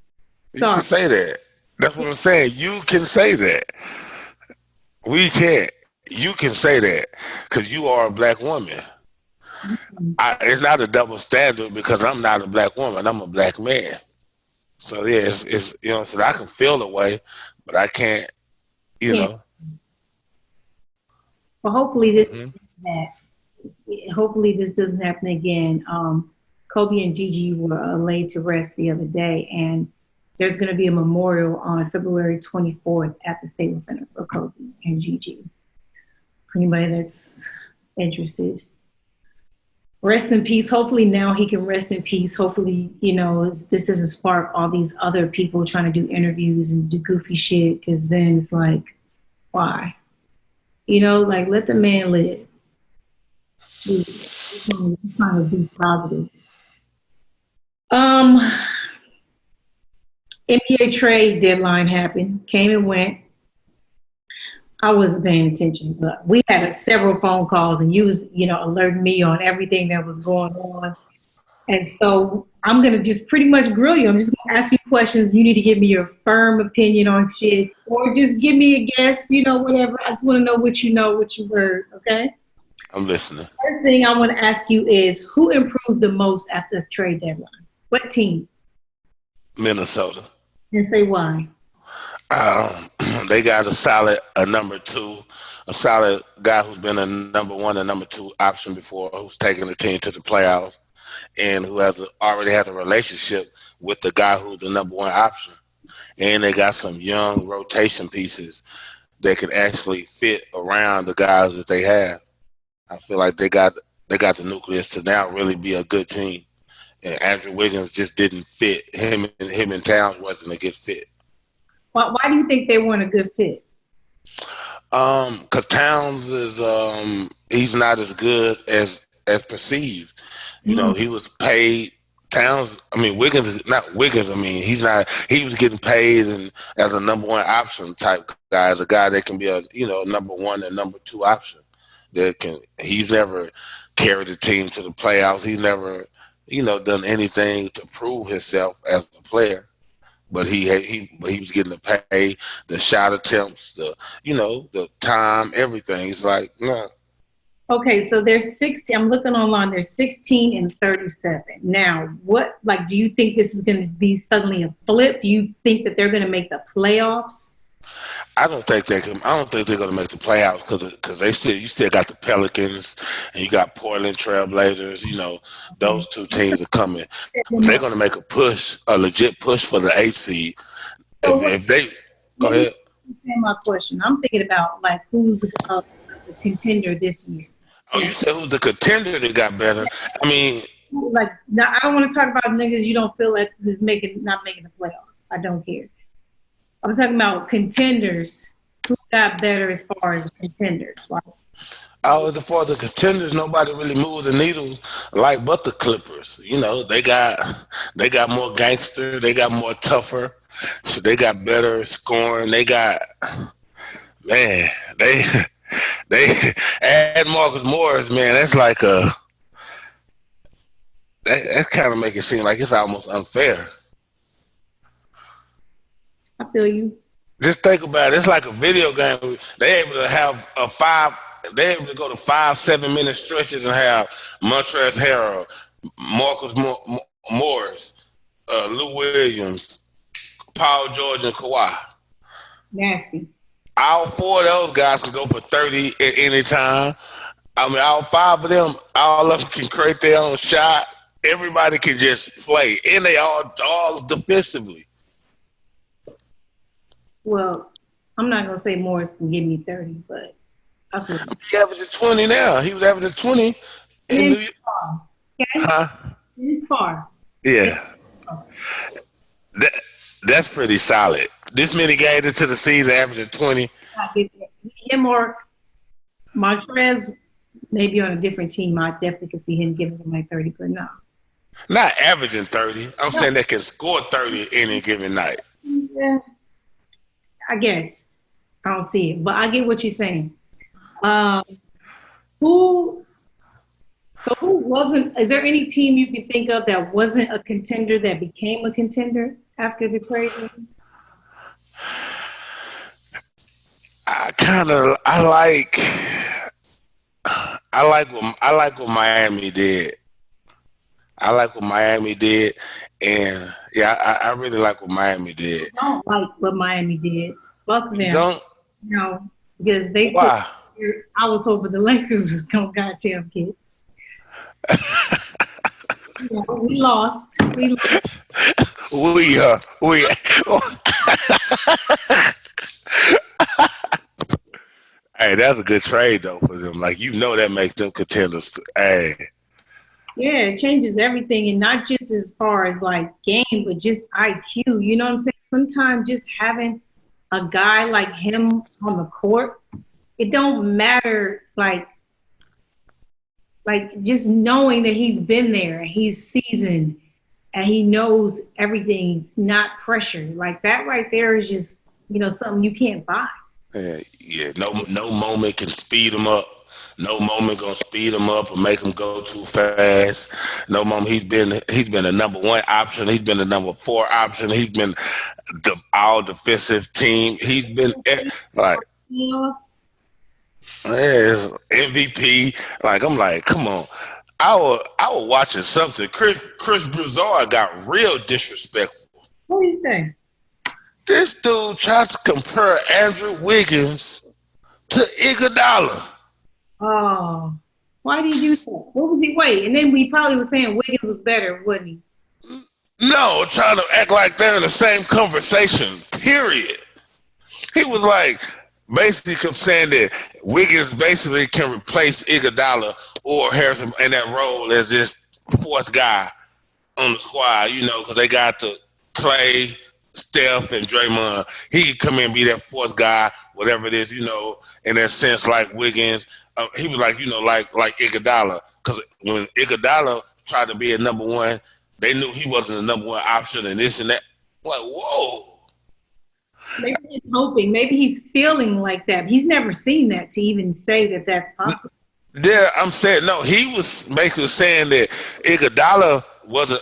Sorry. You can say that. That's what I'm saying. You can say that. We can't. You can say that because you are a Black woman. It's not a double standard because I'm not a Black woman. I'm a Black man. So yeah, it's so I can feel the way, but I can't, know. Well, hopefully hopefully this doesn't happen again. Kobe and Gigi were laid to rest the other day, and there's going to be a memorial on February 24th at the Staples Center for Kobe and Gigi. For anybody that's interested. Rest in peace. Hopefully now he can rest in peace. Hopefully, this doesn't spark all these other people trying to do interviews and do goofy shit, because then it's like, why? Let the man live. Jeez, I'm trying to be positive. NBA trade deadline happened, came and went. I wasn't paying attention, but we had several phone calls, and you was, alerting me on everything that was going on. And so I'm going to just pretty much grill you. I'm just going to ask you questions. You need to give me your firm opinion on shit, or just give me a guess, whatever. I just want to know what you heard, okay? I'm listening. First thing I want to ask you is, who improved the most after the trade deadline? What team? Minnesota. And say why. They got a solid number two, a solid guy who's been a number one and number two option before, who's taken the team to the playoffs, and who already has a relationship with the guy who's the number one option. And they got some young rotation pieces that can actually fit around the guys that they have. I feel like they got the nucleus to now really be a good team. And Andrew Wiggins just didn't fit. Him and Towns wasn't a good fit. Why do you think they weren't a good fit? Because Towns is he's not as good as perceived. He was paid. Wiggins is not Wiggins. He's not. He was getting paid and as a number one option type guy, as a guy that can be a number one and number two option. He's never carried the team to the playoffs. He's never done anything to prove himself as a player. But he was getting the pay, the shot attempts, the time, everything. It's like, no. Okay, so there's 16. I'm looking online. There's 16 and 37. Now, do you think this is going to be suddenly a flip? Do you think that they're going to make the playoffs? I don't think they're going to make the playoffs because you still got the Pelicans and you got Portland Trailblazers. Those two teams are coming. They're going to make a legit push for the 8th seed. If they go ahead. My question. I'm thinking about who's the contender this year. Oh, you said who's the contender that got better? Now I don't want to talk about niggas you don't feel like is not making the playoffs. I don't care. I'm talking about contenders. Who got better as far as contenders? As far as the contenders, nobody really moved the needle but the Clippers. They got more gangster. They got more tougher. So they got better scoring. They got they add Marcus Morris, man. That's like that kind of make it seem like it's almost unfair. I feel you. Just think about it. It's like a video game. They're able to have they're able to go to 5-7 minute stretches and have Montrezl Harrell, Marcus Morris, Lou Williams, Paul George, and Kawhi. Nasty. All four of those guys can go for 30 at any time. All five of them, all of them can create their own shot. everybody can just play, and they all dogs defensively. Well, I'm not gonna say Morris can give me 30, but I could. He averaging 20 now. He was averaging 20 in New York. Okay? Huh? It's far. Yeah. That's pretty solid. This many games into the season, averaging 20. Him or Montrez, maybe on a different team, I definitely could see him giving him like 30, but no. Not averaging 30. I'm saying they can score 30 any given night. Yeah, I guess. I don't see it, but I get what you're saying. Who wasn't, is there any team you can think of that wasn't a contender that became a contender after the trade? I like what Miami did. I like what Miami did, and I really like what Miami did. I don't like what Miami did. Fuck them. Don't. No, because they Why? I was hoping the Lakers was gonna goddamn get. We lost. Hey, that's a good trade though for them. Like that makes them contenders. Hey. Yeah, it changes everything, and not just as far as like game, but just IQ. You know what I'm saying? Sometimes just having a guy like him on the court, it don't matter. Like just knowing that he's been there, he's seasoned, and he knows everything. He's not pressured. Like that right there is just something you can't buy. Yeah. No moment can speed him up. No moment gonna speed him up or make him go too fast. No moment. He's been a number 1 option. He's been a number 4 option. He's been the all defensive team. He's been like MVP. Like I'm like, come on. I was watching something. Chris Broussard got real disrespectful. What do you say? This dude tried to compare Andrew Wiggins to Iguodala. Oh, why did you do that? What was he? Wait, and then we probably was saying Wiggins was better, wasn't he? No, trying to act like they're in the same conversation, period. He was like, basically saying that Wiggins basically can replace Iguodala or Harrison in that role as this 4th guy on the squad, because they got to Clay, Steph, and Draymond. He could come in and be that 4th guy, whatever it is, in that sense, like Wiggins. He was like, like Iguodala. Because when Iguodala tried to be a number 1, they knew he wasn't a number 1 option and this and that. Like, whoa. Maybe he's hoping. Maybe he's feeling like that. He's never seen that to even say that that's possible. Yeah, I'm saying, no, he was basically saying that Iguodala wasn't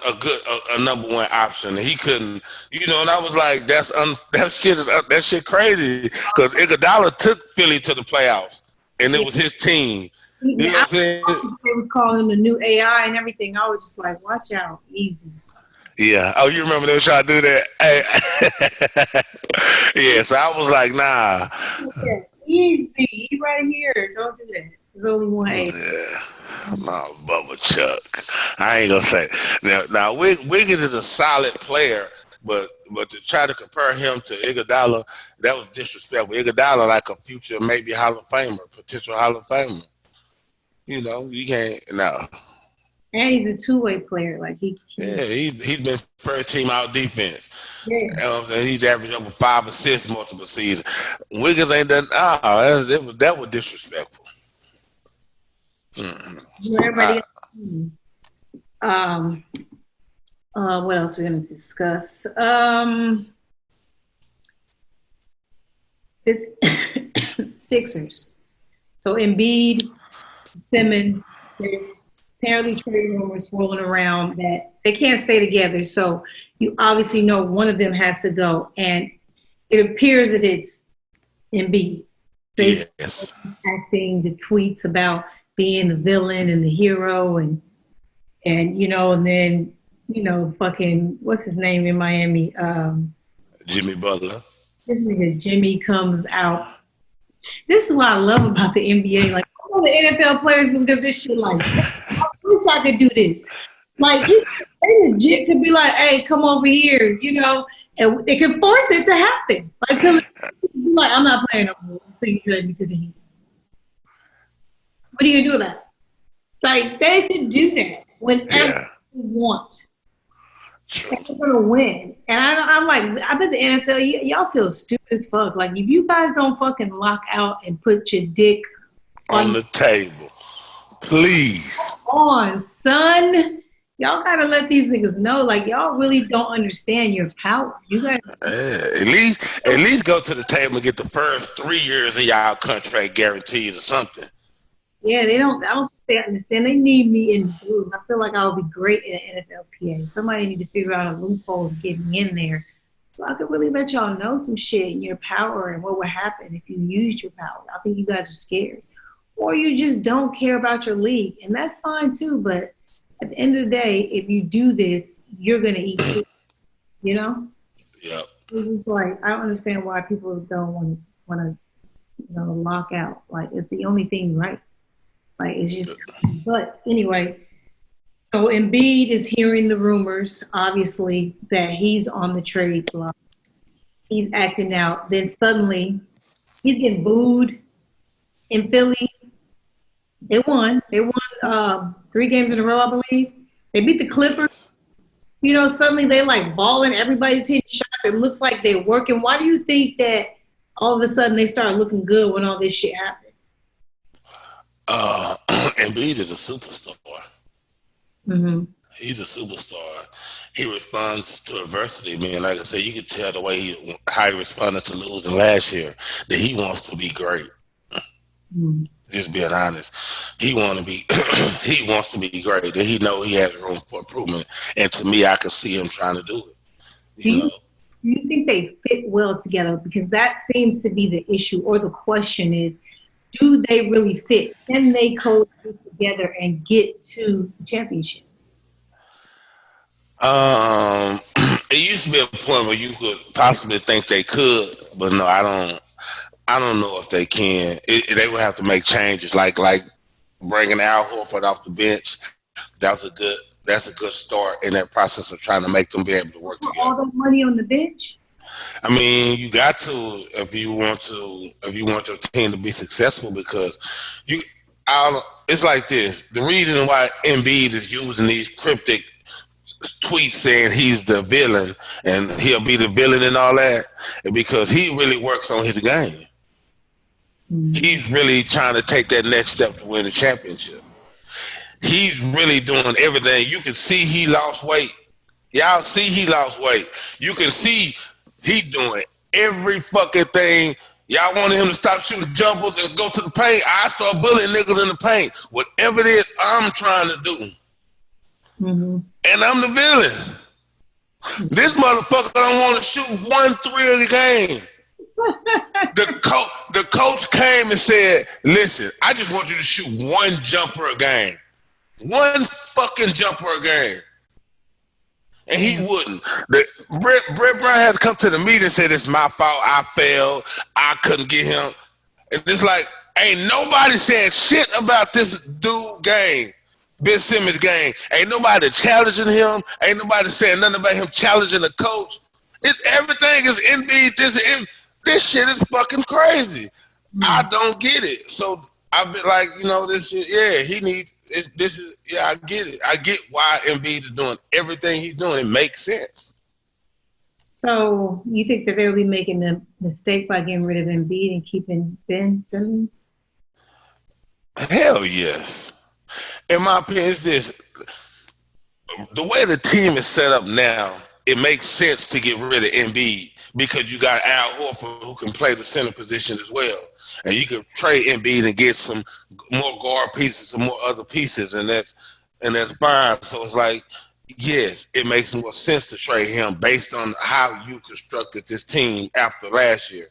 a number 1 option. He couldn't, and I was like, that shit crazy. Because Iguodala took Philly to the playoffs. And it was his team. You know what I'm saying? They were calling the new AI and everything. I was just like, watch out, easy. Yeah. Oh, you remember they were trying to do that? Hey. Yeah, so I was like, nah. Yeah, easy. Right here. Don't do that. There's only one A. Yeah. No, Bubba Chuck. I ain't going to say. Now, Wiggins is a solid player, but to try to compare him to Iguodala, that was disrespectful. Iguodala like a future, maybe Hall of Famer, potential Hall of Famer. You can't, no. And he's a two-way player. Like he's been first team out defense. Yeah. You know what I'm saying? He's averaged over 5 assists multiple seasons. Wiggins ain't done. That was disrespectful. Everybody. What else we're going to discuss? It's Sixers. So Embiid, Simmons, there's apparently trade rumors swirling around that they can't stay together. So you obviously know one of them has to go. And it appears that it's Embiid. Yes. Acting the tweets about being the villain and the hero and then fucking, what's his name in Miami? Jimmy Butler. This nigga Jimmy comes out. This is what I love about the NBA. Like, all the NFL players believe this shit like, I wish I could do this. Like, they legit could be like, hey, come over here, you know, and they can force it to happen. Like, I'm not playing no more until you drag me to the Heat. What are you going to do about it? Like, they could do that whenever they want. They're going to win. And I'm like, I bet the NFL, y'all feel stupid as fuck. Like, if you guys don't fucking lock out and put your dick on the table, please. On, son. Y'all gotta let these niggas know, like, y'all really don't understand your power. You guys, at least go to the table and get the first 3 years of y'all contract guaranteed or something. Yeah, they don't. I don't think they understand. They need me in the booth. I feel like I would be great in an NFLPA. Somebody need to figure out a loophole to get me in there, so I could really let y'all know some shit and your power and what would happen if you used your power. I think you guys are scared, or you just don't care about your league, and that's fine too. But at the end of the day, if you do this, you're going to eat it, you know? Yep. It's just like, I don't understand why people don't want to, you know, lock out. Like, it's the only thing right. Like, it's just, but anyway, so Embiid is hearing the rumors, obviously, that he's on the trade block. He's acting out. Then suddenly, he's getting booed in Philly. They won. 3 games in a row, I believe. They beat the Clippers. You know, suddenly they like balling. Everybody's hitting shots. It looks like they're working. Why do you think that all of a sudden they start looking good when all this shit happened? Embiid is a superstar. Mm-hmm. He's a superstar. He responds to adversity, man. Like I said, you can tell the way how he responded to losing last year that he wants to be great. Mm-hmm. Just being honest, he wants to be great. And he know he has room for improvement. And to me, I can see him trying to do it. Do you think they fit well together? Because that seems to be the issue, or the question is, do they really fit? Can they coexist together and get to the championship? It used to be a point where you could possibly think they could, but no, I don't know if they can. They would have to make changes, like bringing Al Horford off the bench. That's a good start in that process of trying to make them be able to work together. All that money on the bench. I mean, you got to if you want your team to be successful, because it's like this. The reason why Embiid is using these cryptic tweets saying he's the villain and he'll be the villain and all that, is because he really works on his game. Mm-hmm. He's really trying to take that next step to win the championship. He's really doing everything. You can see he lost weight. Y'all see he lost weight. You can see he doing every fucking thing. Y'all wanted him to stop shooting jumpers and go to the paint. I start bullying niggas in the paint. Whatever it is I'm trying to do. Mm-hmm. And I'm the villain. This motherfucker don't want to shoot 1 3 of the game. The coach came and said, listen, I just want you to shoot 1 jumper a game. 1 fucking jumper a game. And he wouldn't. Brett Brown had to come to the meeting and say, it's my fault. I failed. I couldn't get him. And it's like, ain't nobody saying shit about this dude game. Ben Simmons game. Ain't nobody challenging him. Ain't nobody saying nothing about him challenging the coach. Everything is Embiid. This shit is fucking crazy. I don't get it. So I've been like, this shit, I get it. I get why Embiid is doing everything he's doing. It makes sense. So you think that they'll be making a mistake by getting rid of Embiid and keeping Ben Simmons? Hell yes. In my opinion, it's this. The way the team is set up now, it makes sense to get rid of Embiid because you got Al Horford who can play the center position as well. And you can trade Embiid and get some more guard pieces, some more other pieces, and that's fine. So it's like, yes, it makes more sense to trade him based on how you constructed this team after last year.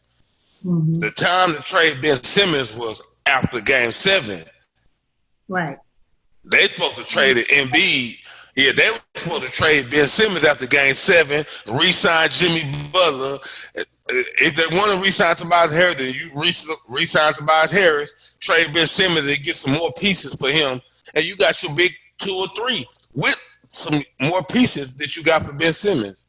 Mm-hmm. The time to trade Ben Simmons was after Game 7. Right. They supposed to trade Embiid. Yeah, they were supposed to trade Ben Simmons after Game 7, re-sign Jimmy Butler. If they want to re-sign Tobias Harris, then you re-sign Tobias Harris, trade Ben Simmons and get some more pieces for him, and you got your big 2 or 3 with some more pieces that you got for Ben Simmons.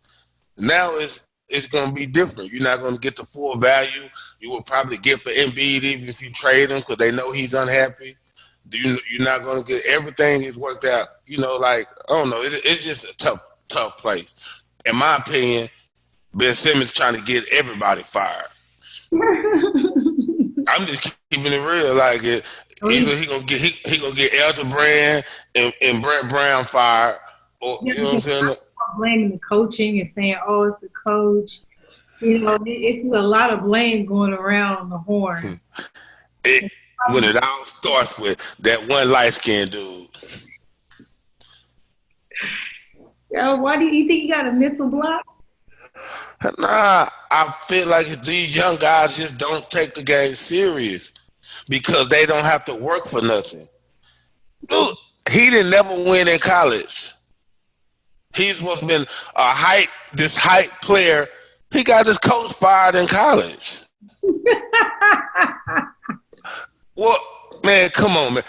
Now it's going to be different. You're not going to get the full value you will probably get for Embiid even if you trade him because they know he's unhappy. You're not going to get everything is worked out. You know, like, I don't know. It's just a tough place. In my opinion, Ben Simmons trying to get everybody fired. I'm just keeping it real. Like, either he gonna get Elton Brand and Brett Brown fired, or you know what I'm saying? Blaming the coaching and saying, "Oh, it's the coach." You know, it's a lot of blame going around the horn. When it all starts with that one light-skinned dude. Yo, why do you think he got a mental block? Nah, I feel like these young guys just don't take the game serious because they don't have to work for nothing. Dude, he didn't never win in college. He's supposed to been this hype player. He got his coach fired in college. Well, man, come on, man.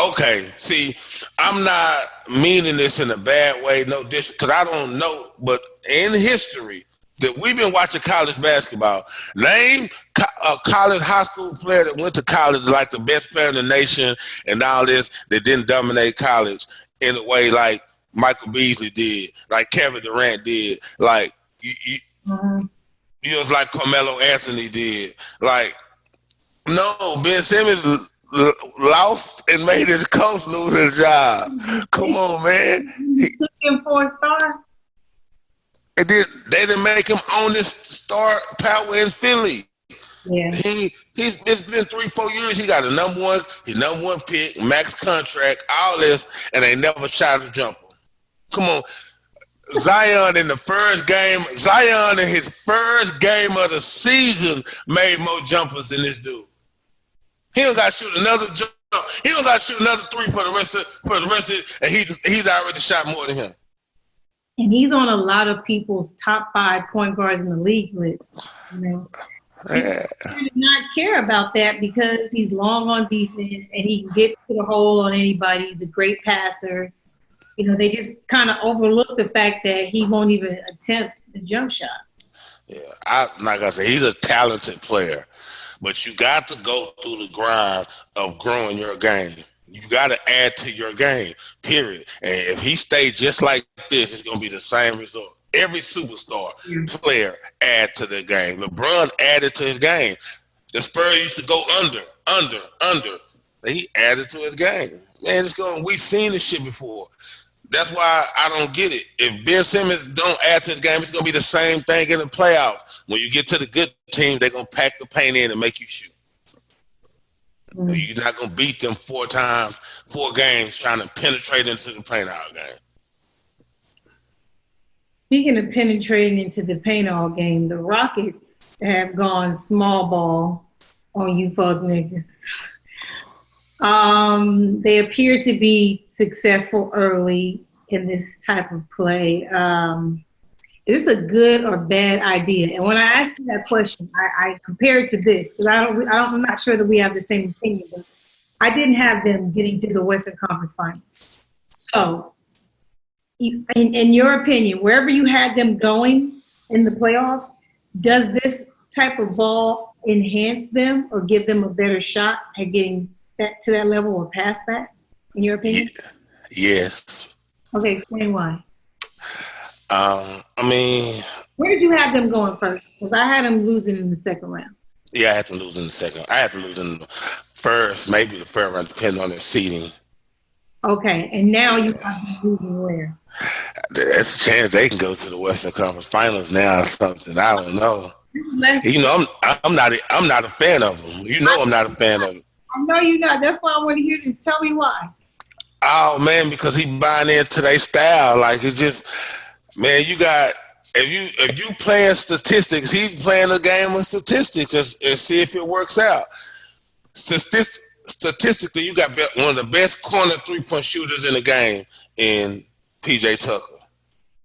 Okay, see, I'm not meaning this in a bad way, no disrespect, because I don't know, but in history that we've been watching college basketball, name a college high school player that went to college like the best player in the nation and all this that didn't dominate college in a way like Michael Beasley did, like Kevin Durant did, like you know, like Carmelo Anthony did. Like, no, Ben Simmons lost and made his coach lose his job. Come on, man. He took him for a star. And then they didn't make him own this star power in Philly. Yeah. It's been 3-4 years. He got his number one pick, max contract, all this, and they never shot a jumper. Come on. Zion in his first game of the season made more jumpers than this dude. He don't got to shoot another jump. He don't got to shoot another three for the rest of it, and he's already shot more than him. And he's on a lot of people's top 5 point guards in the league list. You know, Yeah. he did not care about that because he's long on defense and he can get to the hole on anybody. He's a great passer. You know, they just kind of overlook the fact that he won't even attempt the jump shot. Yeah, like I said, he's a talented player, but you got to go through the grind of growing your game. You got to add to your game, period. And if he stays just like this, it's going to be the same result. Every superstar player add to their game. LeBron added to his game. The Spurs used to go under. He added to his game. Man, we've seen this shit before. That's why I don't get it. If Ben Simmons don't add to his game, it's going to be the same thing in the playoffs. When you get to the good team, they're going to pack the paint in and make you shoot. You're not going to beat them 4 games trying to penetrate into the paint all game. Speaking of penetrating into the paint all game, the Rockets have gone small ball on you fuck niggas. They appear to be successful early in this type of play. Is this a good or bad idea? And when I ask you that question, I compare it to this because I'm not sure that we have the same opinion. But I didn't have them getting to the Western Conference Finals. So, in your opinion, wherever you had them going in the playoffs, does this type of ball enhance them or give them a better shot at getting to that level or past that, in your opinion? Yes. Okay, explain why. Where did you have them going first? Because I had them losing in the second round. Yeah, I had them losing in the second. I had to lose in the first, maybe the third round, depending on their seeding. Okay, and now you have them losing where? There's a chance they can go to the Western Conference Finals now or something. I don't know. You know, I'm not a fan of them. You know, I'm not a fan of them. I know you're not. That's why I want to hear this. Tell me why. Oh man, because he buying into their style. Like it's just, man, you got if you playing statistics, he's playing a game of statistics and see if it works out. Statistically, you got one of the best corner 3-point shooters in the game in PJ Tucker.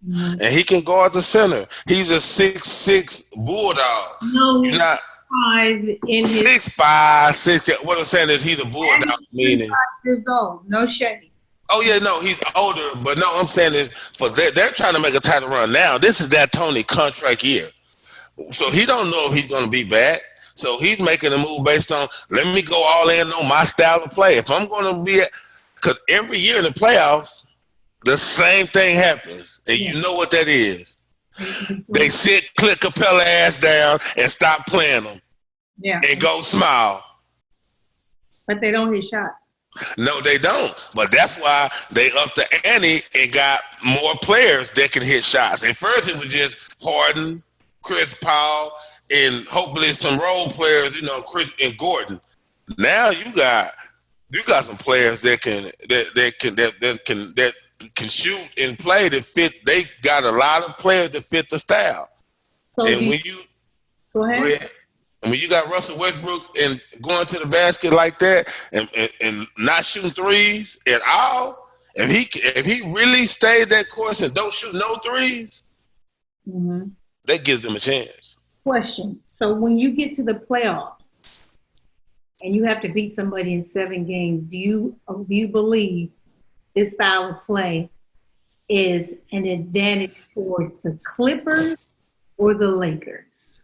Mm-hmm. And he can guard the center. He's a 6'6" bulldog. No, you're not 5 in 6'5", 6'. What I'm saying is he's a bulldog. Meaning 5 years old. No shade. Oh yeah, no, he's older, but no, I'm saying is for they're trying to make a title run now. This is that Tony contract year, so he don't know if he's going to be back. So he's making a move based on let me go all in on my style of play. If I'm going to be, because every year in the playoffs, the same thing happens, and you know what that is. They sit Clint Capella ass down and stop playing them, and go smile. But they don't hit shots. No, they don't. But that's why they upped the ante and got more players that can hit shots. At first, it was just Harden, Chris Paul, and hopefully some role players, Chris and Gordon. Now you got some players that can shoot and play that fit. They got a lot of players that fit the style. So and when you go ahead. And when you got Russell Westbrook and going to the basket like that and not shooting threes at all, if he really stayed that course and don't shoot no threes, that gives them a chance. Question. So when you get to the playoffs and you have to beat somebody in 7 games, do you believe this style of play is an advantage towards the Clippers or the Lakers?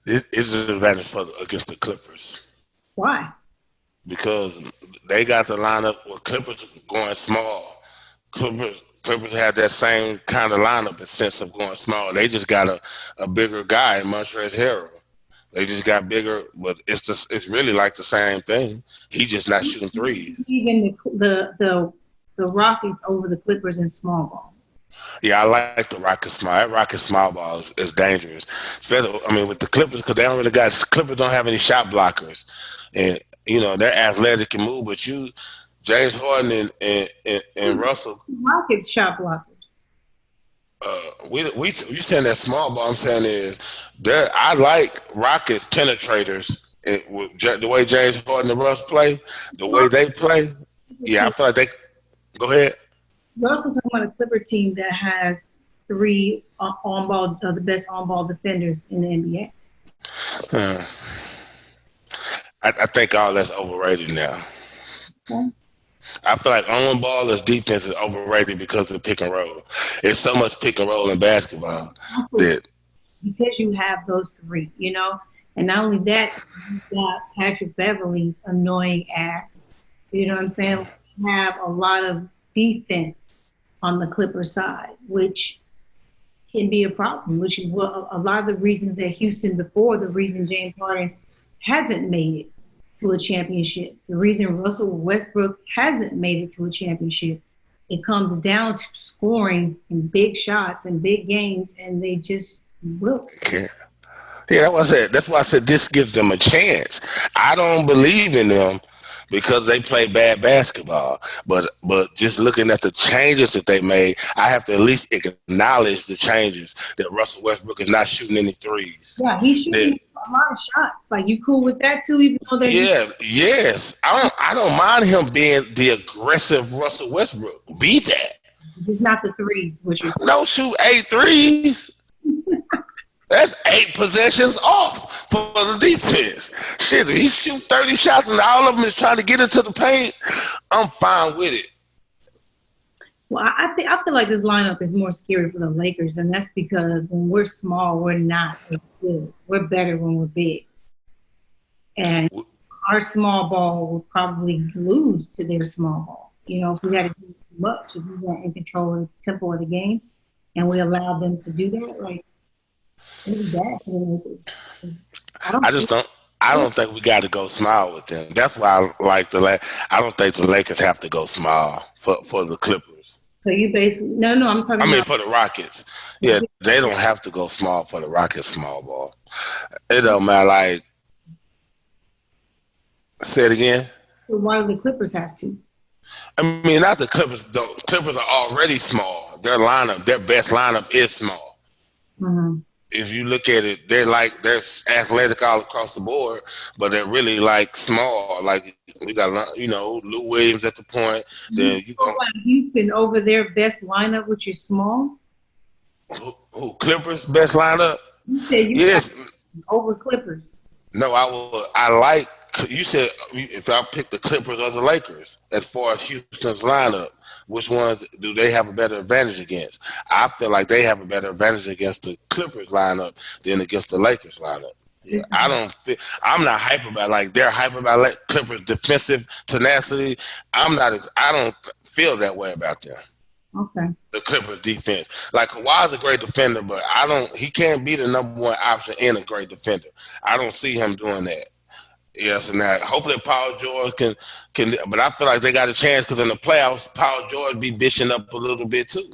It's an advantage against the Clippers. Why? Because they got the lineup where Clippers going small. Clippers had that same kind of lineup in sense of going small. They just got a bigger guy in Montrezl Harrell. They just got bigger, but it's really like the same thing. He just not shooting threes. Even the Rockets over the Clippers in small ball. Yeah, I like the Rockets small. That Rockets small ball is dangerous. Especially, with the Clippers, because Clippers don't have any shot blockers. And, they're athletic and move, but James Harden and Russell. Rockets shot blockers. You saying that small ball, I'm saying is, I like Rockets penetrators. The way James Harden and Russ play, the way they play, yeah, I feel like they – go ahead. We're also talking about a Clipper team that has 3 on-ball, the best on-ball defenders in the NBA. I think all that's overrated now. Okay. I feel like on-ball defense is overrated because of pick and roll. It's so much pick and roll in basketball that because you have those 3, and not only that, you got Patrick Beverley's annoying ass. You know what I'm saying? You have a lot of defense on the Clipper side, which can be a problem, which is what a lot of the reasons that Houston before, the reason James Harden hasn't made it to a championship, the reason Russell Westbrook hasn't made it to a championship, it comes down to scoring in big shots and big games, and they just will. Yeah, that's why I said this gives them a chance. I don't believe in them because they play bad basketball. But just looking at the changes that they made, I have to at least acknowledge the changes that Russell Westbrook is not shooting any threes. Yeah, he's shooting a lot of shots. Like, you cool with that too, even though yes. I don't mind him being the aggressive Russell Westbrook. Be that. It's not the threes, which you're saying. No, shoot 8 threes. That's 8 possessions off for the defense. Shit, if he shoot 30 shots and all of them is trying to get into the paint, I'm fine with it. Well, I feel like this lineup is more scary for the Lakers, and that's because when we're small, we're not as good. We're better when we're big. And our small ball will probably lose to their small ball. If we had to do too much, if we weren't in control of the tempo of the game, and we allowed them to do that, like, it's bad for the Lakers. I don't think we got to go small with them. That's why I like I don't think the Lakers have to go small for the Clippers. So you basically I'm talking. About for the Rockets. Yeah, they don't have to go small for the Rockets small ball. It don't matter. Like, say it again. So why do the Clippers have to? Not the Clippers. The Clippers are already small. Their best lineup is small. Mm-hmm. If you look at it, they're athletic all across the board, but they're really like small. Like, we got Lou Williams at the point. Then you go Houston over their best lineup, which is small. Who Clippers best lineup? You said yes over Clippers. No, I like. You said if I pick the Clippers or the Lakers as far as Houston's lineup, which ones do they have a better advantage against? I feel like they have a better advantage against the Clippers lineup than against the Lakers lineup. Yeah, I'm not hype about like they're hype about Clippers defensive tenacity. I don't feel that way about them. Okay. The Clippers defense. Like Kawhi's a great defender, but he can't be the number one option and a great defender. I don't see him doing that. Yes, and that hopefully Paul George can but I feel like they got a chance because in the playoffs, Paul George be bitching up a little bit too.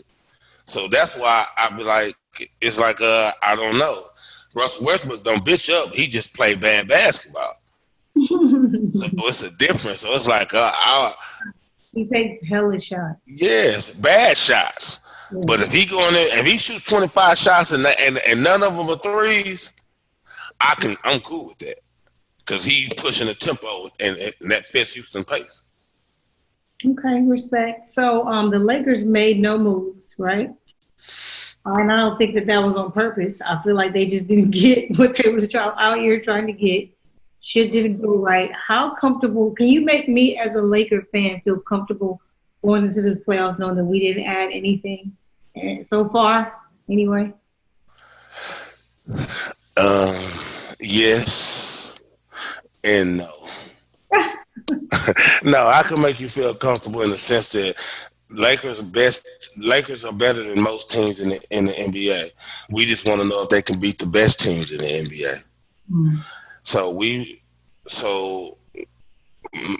So that's why I be like, it's like I don't know. Russell Westbrook don't bitch up. He just play bad basketball. So it's a difference. So it's like he takes hella shots. Yes, bad shots. Yeah. But if he go in there, if he shoots 25 shots and none of them are threes, I'm cool with that because he's pushing the tempo and that fits Houston pace. Okay, respect. So the Lakers made no moves, right? And I don't think that was on purpose. I feel like they just didn't get what they was out here trying to get. Shit didn't go right. How comfortable can you make me as a Laker fan feel comfortable going into this playoffs knowing that we didn't add anything so far anyway? Yes and no. No, I can make you feel comfortable in the sense that Lakers are better than most teams in the NBA. We just want to know if they can beat the best teams in the NBA. Mm. So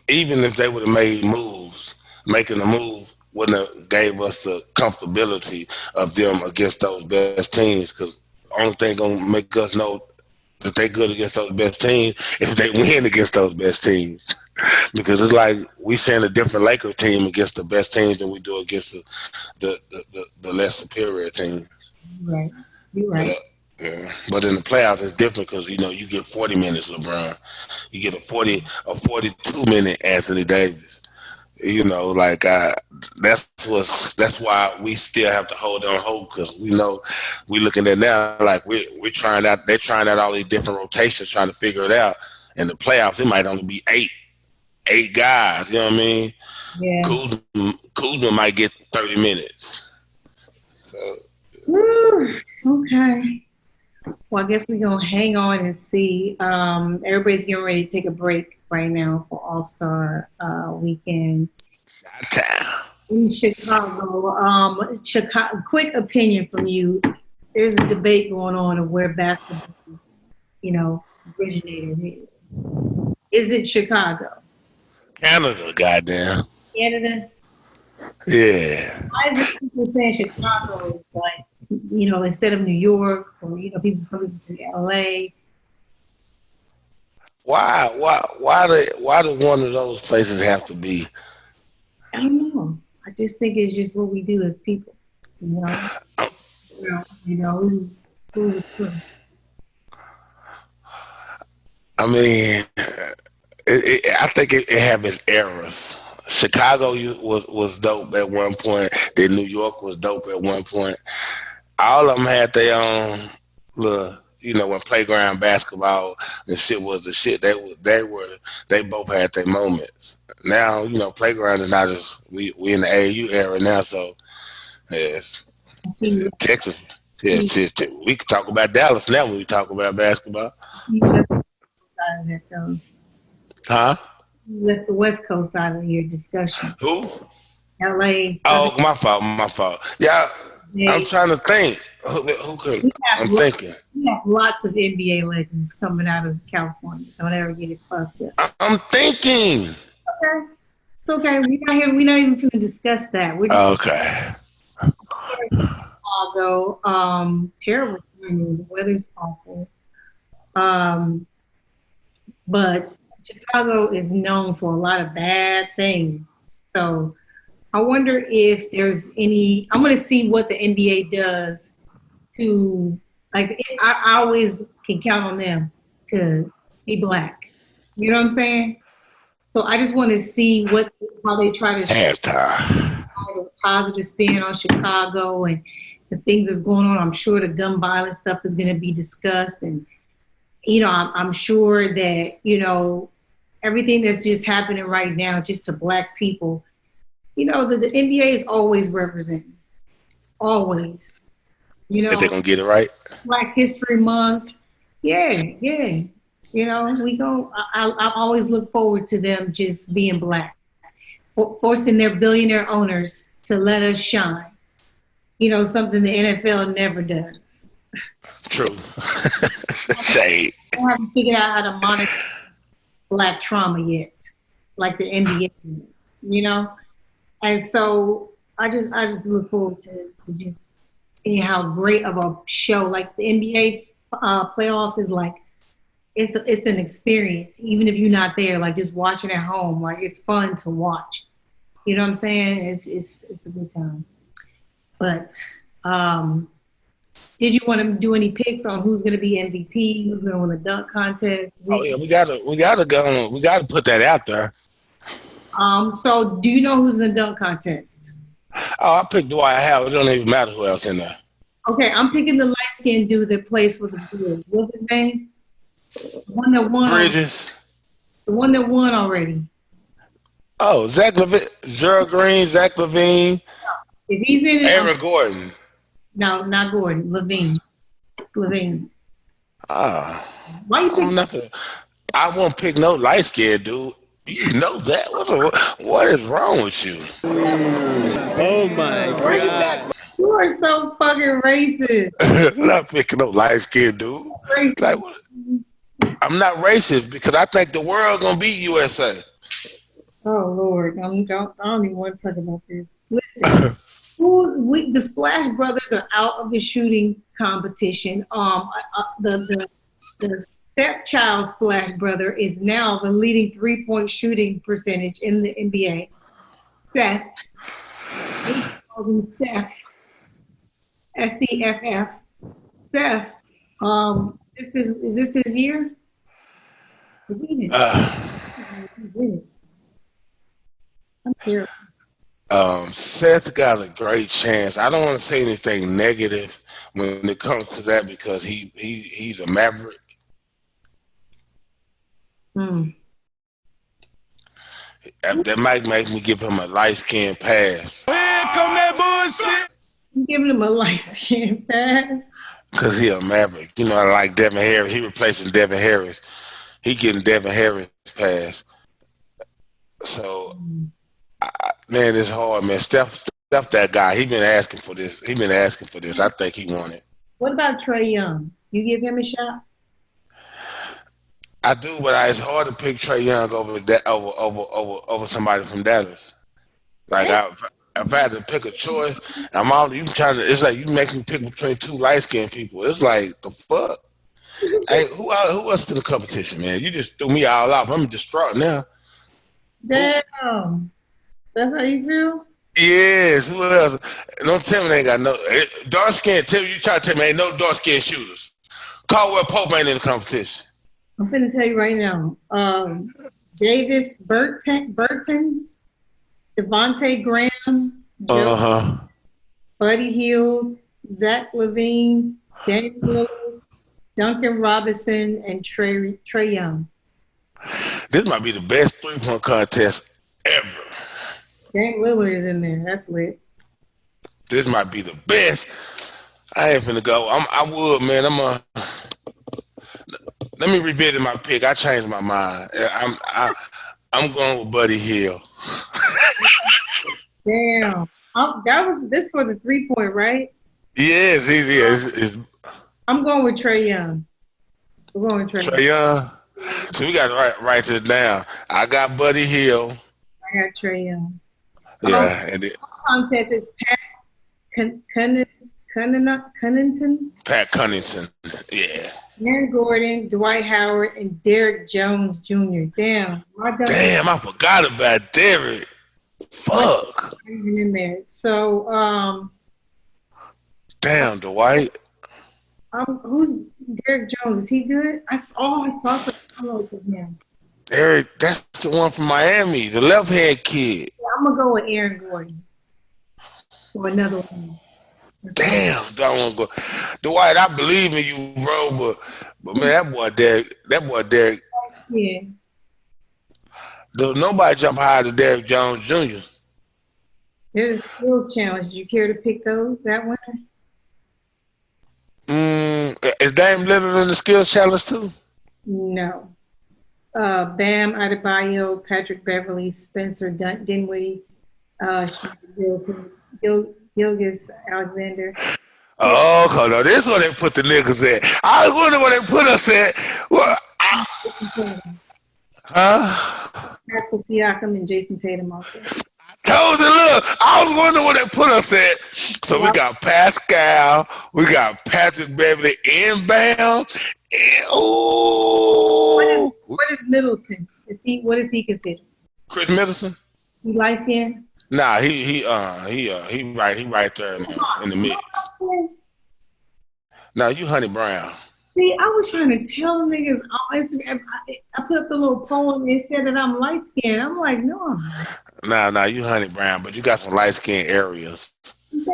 even if they would have made moves, making a move wouldn't have gave us the comfortability of them against those best teams because the only thing gonna make us know that they good against those best teams if they win against those best teams. Because it's like we send a different Laker team against the best teams than we do against the less superior team. Right. You're right. Yeah. But in the playoffs, it's different because, you get 40 minutes LeBron. You get a 42-minute Anthony Davis. That's why we still have to hold on hope because we know we're looking at now like we're trying out. They're trying out all these different rotations, trying to figure it out. In the playoffs, it might only be eight guys. You know what I mean? Yeah. Kuzma might get 30 minutes. So. Okay. Well, I guess we're going to hang on and see. Everybody's getting ready to take a break right now for All-Star weekend. In Chicago. Quick opinion from you. There's a debate going on of where basketball, originated is. Is it Chicago? Canada, goddamn. Canada? Yeah. Why is it people saying Chicago is like, instead of New York or, some people say LA? Why do one of those places have to be? I don't know. I just think it's just what we do as people. Who's I mean, I think it have its errors. Chicago was dope at one point. Then New York was dope at one point. All of them had their own little, when playground basketball and shit was the shit. They both had their moments. Now, playground is not just we in the AAU era now, so yes, Texas. Yeah, we could talk about Dallas now when we talk about basketball. Huh? You left the West Coast out of your discussion. Who? LA. Oh, my fault. Yeah, I'm trying to think. Who could? I'm thinking. We have lots of NBA legends coming out of California. Don't ever get it fucked up. I'm thinking. Okay. It's okay. We're not even going to discuss that. We're just okay. Chicago, terrible. The weather's awful. But Chicago is known for a lot of bad things. So I wonder if there's any. I'm going to see what the NBA does to, I always can count on them to be black. You know what I'm saying? So I just want to see how they try to have a positive spin on Chicago and the things that's going on. I'm sure the gun violence stuff is going to be discussed, and I'm sure that everything that's just happening right now, just to black people, the NBA is always representing. Always. If they're going to get it right. Black History Month. Yeah. I always look forward to them just being black, forcing their billionaire owners to let us shine. Something the NFL never does. True. Shade. I haven't figured out how to monitor black trauma yet, like the NBA is, And so I just look forward to just seeing how great of a show, like the NBA playoffs is like, it's an experience, even if you're not there, like just watching at home, like it's fun to watch. You know what I'm saying? It's a good time. But did you want to do any picks on who's going to be MVP, who's going to win the dunk contest? Oh yeah, we gotta put that out there. So do you know who's in the dunk contest? Oh, I picked Dwight Howard. It don't even matter who else in there. Okay, I'm picking the light-skinned dude that plays for the Bulls. What's his name? The one that won. Bridges. The one that won already. Oh, Zach Levine, Gerald Green, Zach Levine. If he's in it, Aaron Gordon. No, not Gordon. Levine. It's Levine. Why you pick? I won't pick no light skinned dude. You know that. What is wrong with you? Oh my God. You are so fucking racist. I'm not picking no light skinned dude. Like, I'm not racist because I think the world gonna beat USA. Oh Lord, I don't even want to talk about this. Listen. The Splash Brothers are out of the shooting competition. The stepchild Splash Brother is now the leading 3-point shooting percentage in the NBA. Seth, they call him Seth, S-E-F-F. Seth, is this his year? Is he I'm serious. Seth got a great chance. I don't want to say anything negative when it comes to that because he's a maverick. That might make me give him a light skin pass. Here come that bullshit. You giving him a light skin pass? Because he a maverick. Like Devin Harris. He replacing Devin Harris. He getting Devin Harris pass. So... Man, it's hard, man. Steph, that guy. He been asking for this. I think he won it. What about Trae Young? You give him a shot? I do, but it's hard to pick Trae Young over somebody from Dallas. Like if I had to pick a choice, it's like you make me pick between two light skinned people. It's like the fuck. Hey, who else in the competition, man? You just threw me all off. I'm distraught now. Damn. That's how you feel? Yes. Who else? Don't tell me they ain't got no dark skin. You try to tell me ain't no dark skin shooters. Caldwell Pope ain't in the competition. I'm finna tell you right now. Davis Bertans, Devontae Graham, Buddy Hield, Zach Levine, Daniel Lillard, Duncan Robinson, and Trae Young. This might be the best 3-point contest ever. Daniel Lillard is in there. That's lit. This might be the best. I ain't finna go. I would, man. Let me revisit my pick. I changed my mind. I'm going with Buddy Hield. Damn. That was this for the 3-point, right? Yes, he's. I'm going with Trae Young. We're going with Trae Young. So we got to write this down. I got Buddy Hield. I got Trae Young. Yeah, and the contest is Pat Cunnington. Pat Cunnington. Yeah. Aaron Gordon, Dwight Howard, and Derrick Jones Jr. Damn. I forgot about Derrick. Fuck. In there. So, damn, Dwight. Who's Derrick Jones? Is he good? I saw some of him. Derrick, that's the one from Miami, the left-hand kid. Yeah, I'm gonna go with Aaron Gordon for another one. Damn, don't want to go. Dwight, I believe in you, bro, but man, that boy Derrick. Yeah. Nobody jump higher than Derrick Jones Jr. There's a skills challenge. Did you care to pick that winner? Is Dame Lillard in the skills challenge too? No. Bam Adebayo, Patrick Beverly, Spencer Dinwiddie, Gilgis Alexander. Oh, hold on. This is where they put the niggas at. I was wondering where they put us at. Well, Pascal Siakam and Jason Tatum also. Told you, look, I was wondering where they put us at. So we got Pascal, we got Patrick Beverly and Bam. And, ooh. What is Middleton? What is he considered? Chris Middleton? He light skinned? Nah, he right there in the mix. No, you Honey Brown. See, I was trying to tell niggas on Instagram. I put up the little poem. It said that I'm light skinned. I'm like, no, I'm not. Nah, you Honey Brown, but you got some light skinned areas. You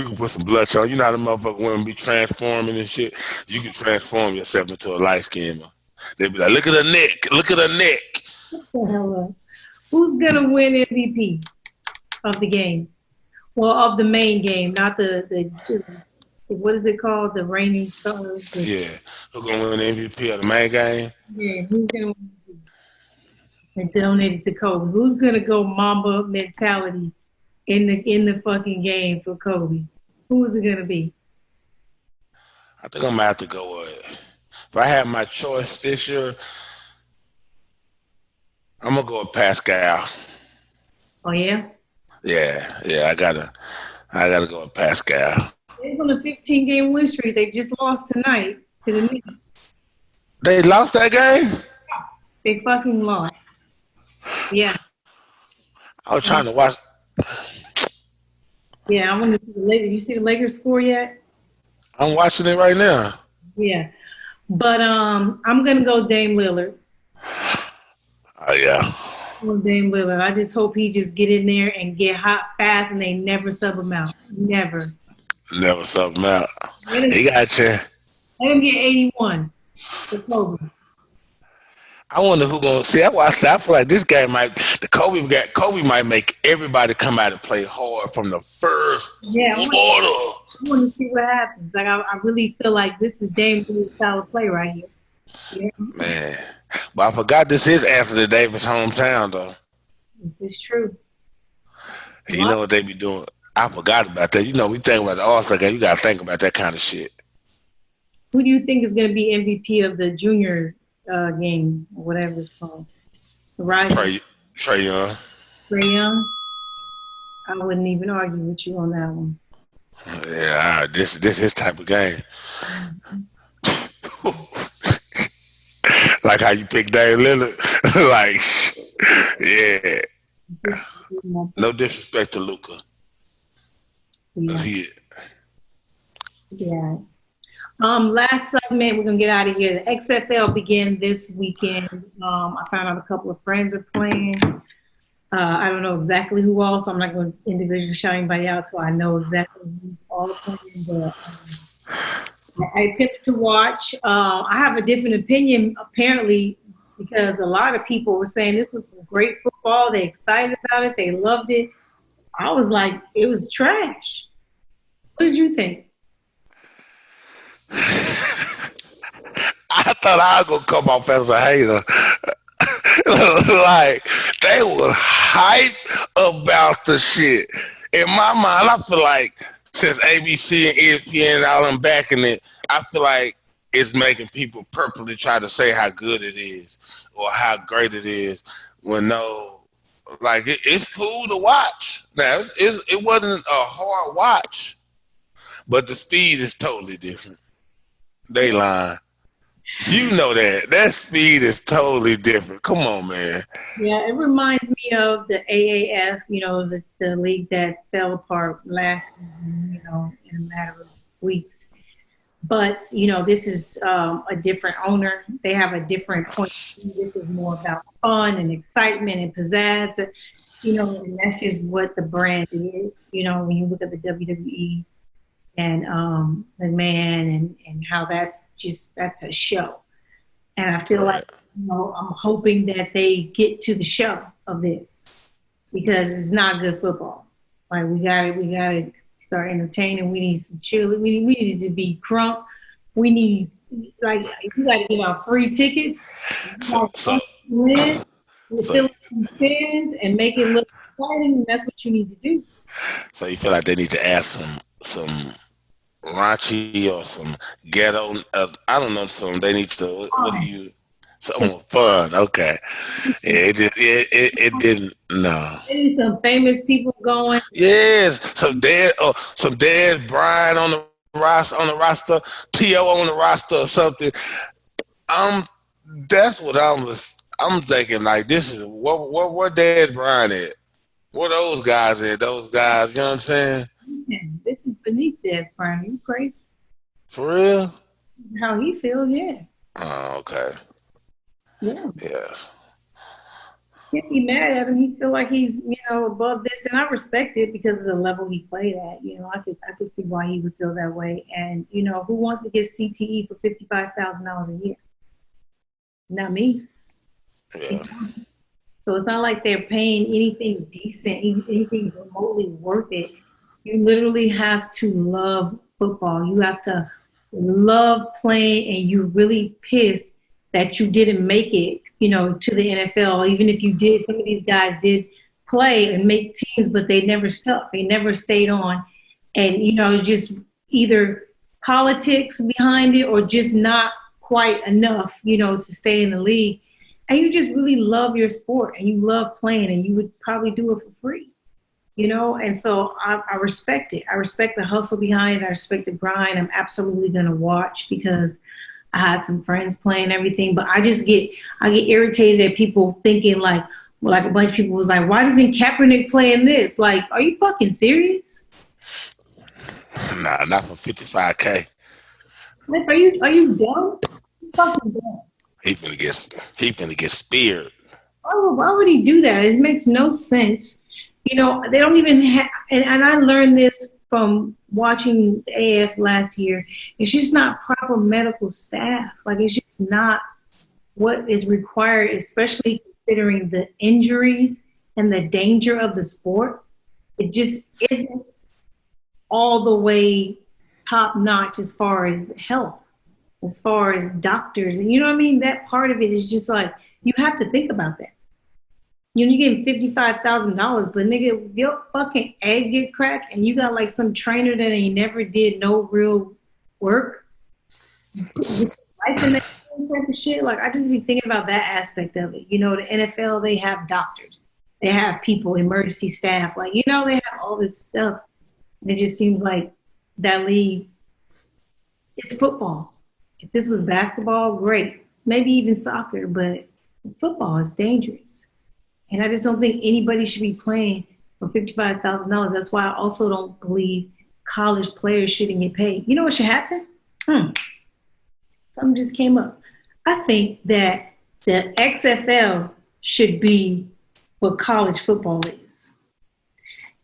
can put some blush on. You know how the motherfucker women be transforming and shit. You can transform yourself into a light skin. They be like, look at her neck. Look at her neck. What the hell up? Who's gonna win MVP of the game? Well, of the main game, not the what is it called? The reigning stars. Yeah, who's gonna win the MVP of the main game? Yeah, who's gonna win? And donated to Kobe. Who's gonna go Mamba mentality in the fucking game for Kobe? Who is it gonna be? I think I'm gonna have to go with. If I had my choice this year, I'm gonna go with Pascal. Oh yeah. Yeah, I gotta go with Pascal. It's on a 15-game win streak. They just lost tonight to the Knicks. They lost that game? They fucking lost. Yeah. I was trying to watch. Yeah, I want to see the Lakers. You see the Lakers score yet? I'm watching it right now. Yeah. But I'm gonna go Dame Lillard. Oh yeah. Dame Lillard. I just hope he just get in there and get hot fast, and they never sub him out. Never sub him out. He got you. Let him get 81 for Kobe. I wonder who gonna see. That's why I said I feel like this game Kobe might make everybody come out and play hard from the first quarter. I want to see what happens. Like I really feel like this is Dame Lillard's style of play right here. Yeah. Man. But I forgot this is Anthony Davis' hometown, though. This is true. You know what they be doing? I forgot about that. You know, we think about the All-Star game. You got to think about that kind of shit. Who do you think is going to be MVP of the junior game, or whatever it's called? Trae Young. Trae Young? I wouldn't even argue with you on that one. Yeah, this his type of game. Like how you pick Dame Lillard. Like, yeah. No disrespect to Luka. Yeah. Last segment, we're gonna get out of here. The XFL began this weekend. I found out a couple of friends are playing. I don't know exactly who all, so I'm not going to individually shout anybody out so I know exactly who's all playing. But I attempted to watch. I have a different opinion, apparently, because a lot of people were saying this was some great football. They excited about it. They loved it. I was like, it was trash. What did you think? I thought I was going to come off as a hater. Like, they were hype about the shit. In my mind, I feel like since ABC and ESPN and all them backing it, I feel like it's making people purposely try to say how good it is or how great it is when no, like, it's cool to watch. Now, it wasn't a hard watch, but the speed is totally different. They lying. You know that. That speed is totally different. Come on, man. Yeah, it reminds me of the AAF, the league that fell apart last season, in a matter of weeks. But, this is a different owner. They have a different point of view. This is more about fun and excitement and pizzazz, and that's just what the brand is. When you look at the WWE and McMahon and how that's a show. And I feel like I'm hoping that they get to the show of this because it's not good football. Like we gotta start entertaining. We need some chill. We need to be crunk. We need like you gotta give out free tickets. Win, fill up some stands and make it look exciting. And that's what you need to do. So you feel like they need to add some raunchy or some ghetto? I don't know. They need to. What do you? Some fun. Okay. Yeah, it didn't. No. Maybe some famous people going. Yes, some dead Brian on the roster, T.O. on the roster or something. That's what I'm thinking. Like this is where Dez Bryant at? Where those guys at? Those guys, you know what I'm saying? Yeah, this is beneath Dez Bryant. You crazy? For real? How he feels, yeah. Oh, okay. Yeah. Yes. Can't be mad at him. He feel like he's, above this, and I respect it because of the level he played at. I could see why he would feel that way. And who wants to get CTE for $55,000 a year? Not me. Yeah. So it's not like they're paying anything decent, anything remotely worth it. You literally have to love football. You have to love playing, and you're really pissed that you didn't make it, to the NFL. Even if you did, some of these guys did play and make teams, but they never stuck. They never stayed on. And, it's just either politics behind it or just not quite enough, to stay in the league. And you just really love your sport and you love playing, and you would probably do it for free, And so I respect it. I respect the hustle behind it. I respect the grind. I'm absolutely going to watch because I had some friends playing everything, but I get irritated at people thinking like a bunch of people was like, why doesn't Kaepernick play in this? Like, are you fucking serious? Nah, not for $55K. Like, are you dumb? You fucking dumb. He finna get speared. Why would he do that? It makes no sense. They don't even have, and I learned this from watching the AF last year. It's just not proper medical staff. Like, it's just not what is required, especially considering the injuries and the danger of the sport. It just isn't all the way top notch as far as health, as far as doctors. And you know what I mean? That part of it is just like, you have to think about that. You're getting $55,000, but nigga, your fucking egg get cracked and you got like some trainer that ain't never did no real work. Life in that type of shit. Like, I just be thinking about that aspect of it. The NFL, they have doctors. They have people, emergency staff. Like, they have all this stuff. And it just seems like that league, it's football. If this was basketball, great. Maybe even soccer, but it's football. It's dangerous. And I just don't think anybody should be playing for $55,000. That's why I also don't believe college players shouldn't get paid. You know what should happen? Something just came up. I think that the XFL should be what college football is.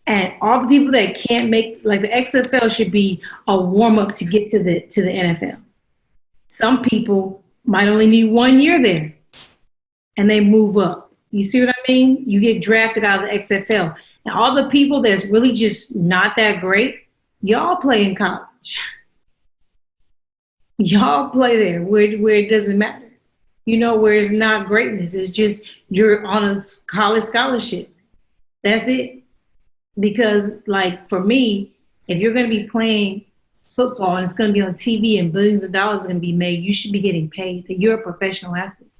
And all the people that can't make, like, the XFL should be a warm-up to get to the NFL. Some people might only need 1 year there, and they move up. You see what I mean? You get drafted out of the XFL. And all the people that's really just not that great, y'all play in college. Y'all play there where it doesn't matter. Where it's not greatness. It's just you're on a college scholarship. That's it. Because, like, for me, if you're going to be playing football and it's going to be on TV and billions of dollars are going to be made, you should be getting paid. You're a professional athlete.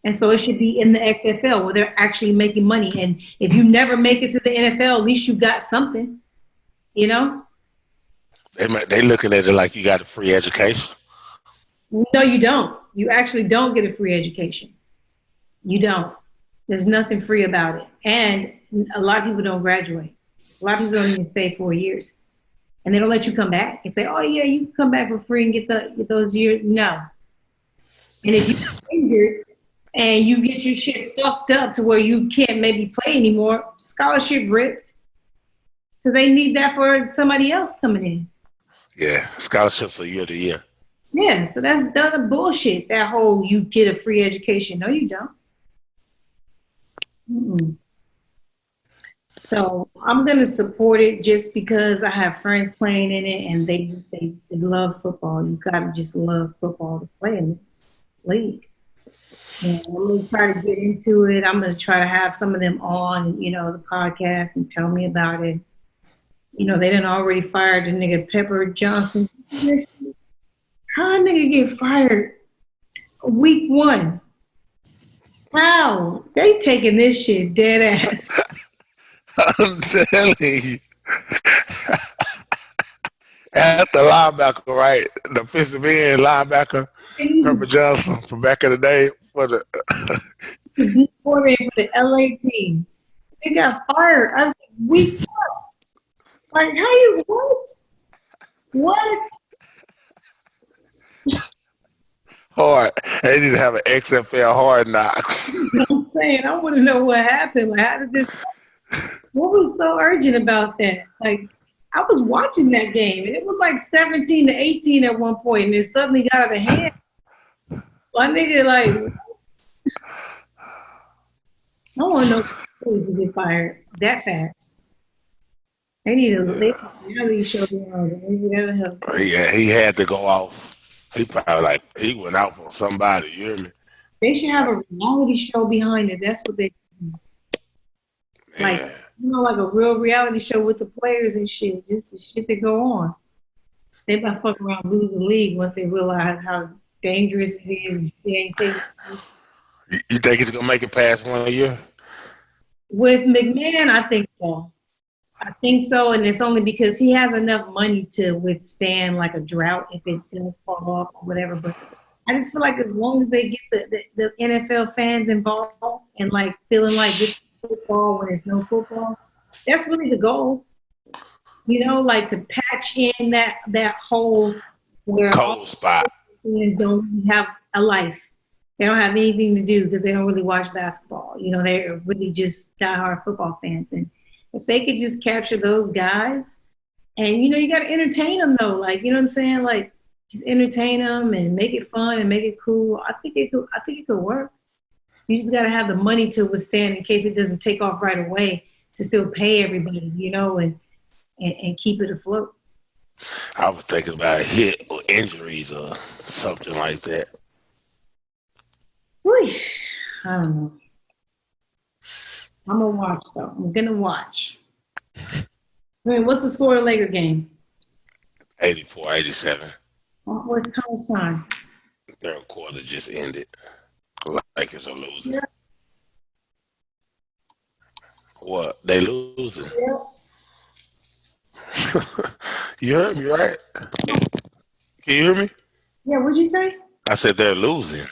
And so it should be in the XFL where they're actually making money. And if you never make it to the NFL, at least you got something, They looking at it like you got a free education. No, you don't. You actually don't get a free education. You don't. There's nothing free about it. And a lot of people don't graduate. A lot of people don't even stay 4 years. And they don't let you come back and say, oh, yeah, you can come back for free and get those years. No. And if you're injured, and you get your shit fucked up to where you can't maybe play anymore, scholarship ripped. Because they need that for somebody else coming in. Yeah, scholarships are year to year. Yeah, so that's the bullshit. That whole you get a free education. No, you don't. Mm-mm. So I'm gonna support it just because I have friends playing in it and they love football. You gotta just love football to play in this league. And I'm gonna try to get into it. I'm gonna try to have some of them on, the podcast and tell me about it. They done already fired the nigga Pepper Johnson. How a nigga get fired week 1? Wow, they taking this shit dead ass. I'm telling you. That's the linebacker, right? The defensive end linebacker, Pepper Johnson from back in the day for the for the LA team. They got fired. I was like, week 1. Like, how you what? What? hard. They need to have an XFL Hard Knocks. I'm saying, I want to know what happened. Like, how did this? What was so urgent about that? Like, I was watching that game, and it was like 17-18 at one point, and it suddenly got out of hand. My nigga, like, I want to know who to get fired that fast. They need a reality show. Maybe that'll help. Yeah, he had to go off. He probably he went out for somebody. You hear me? They should have a reality show behind it. That's what they do. Like, like a real reality show with the players and shit. Just the shit that go on. They might fuck around lose the league once they realize how dangerous it is. You think he's gonna make it past 1 year? With McMahon, I think so. And it's only because he has enough money to withstand like a drought if it does fall off or whatever. But I just feel like as long as they get the NFL fans involved and like feeling like this is football when there's no football, that's really the goal. Like to patch in that hole where cold spot and don't have a life. They don't have anything to do because they don't really watch basketball. They're really just diehard football fans. And if they could just capture those guys, and you got to entertain them though, like what I'm saying, like just entertain them and make it fun and make it cool. I think it could work. You just got to have the money to withstand in case it doesn't take off right away to still pay everybody, and keep it afloat. I was thinking about hit or injuries or something like that. Whew. I don't know. I'm going to watch, though. I'm going to watch. What's the score of the Laker game? 84-87. What's how much time? Third quarter just ended. Lakers are losing. Yeah. What? They losing? Yeah. You heard me, right? Can you hear me? Yeah, what'd you say? I said they're losing.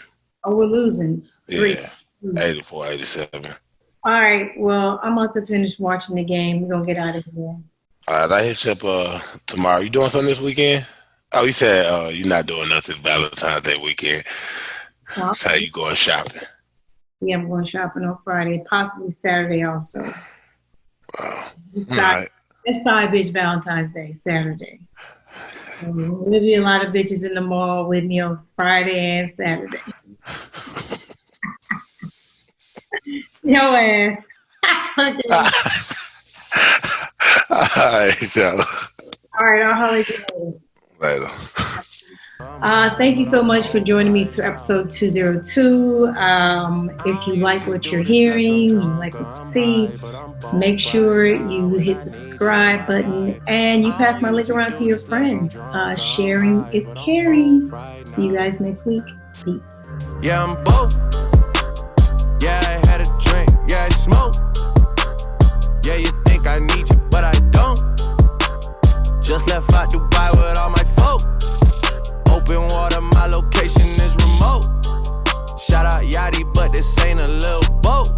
Oh, we're losing. Yeah, 84-87. All right, well, I'm about to finish watching the game. We're going to get out of here. All right, I hit you up tomorrow. You doing something this weekend? Oh, you said you're not doing nothing Valentine's Day weekend. That's how you going shopping. Yeah, I'm going shopping on Friday, possibly Saturday also. Wow. All right. It's side bitch Valentine's Day, Saturday. There'll be a lot of bitches in the mall with me on Friday and Saturday. Yo ass. All right, Joe. All right, I'll holler at you later. Thank you so much for joining me for episode 202. If you like what you're hearing, you like what you see, make sure you hit the subscribe button and you pass my link around to your friends. Sharing is caring. See you guys next week. Peace. Yeah, I'm both. Yeah, I had a drink. Yeah, I smoke. Yeah, you think I need you, but I don't. Just left out Dubai with all my folk. Open water, my location is remote. Shout out Yachty, but this ain't a little boat.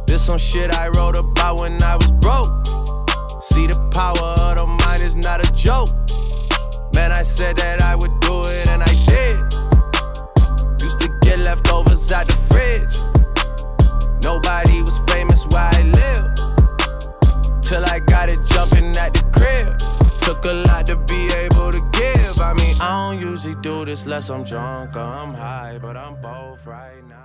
This some shit I wrote about when I was broke. See, the power of the mind is not a joke. Man, I said that I would do it and I did. Used to get leftovers out the fridge. Nobody was famous where I live. Till I got it jumping at the crib. Took a lot to be able to give. about me. I don't usually do this unless I'm drunk or I'm high, but I'm both right now.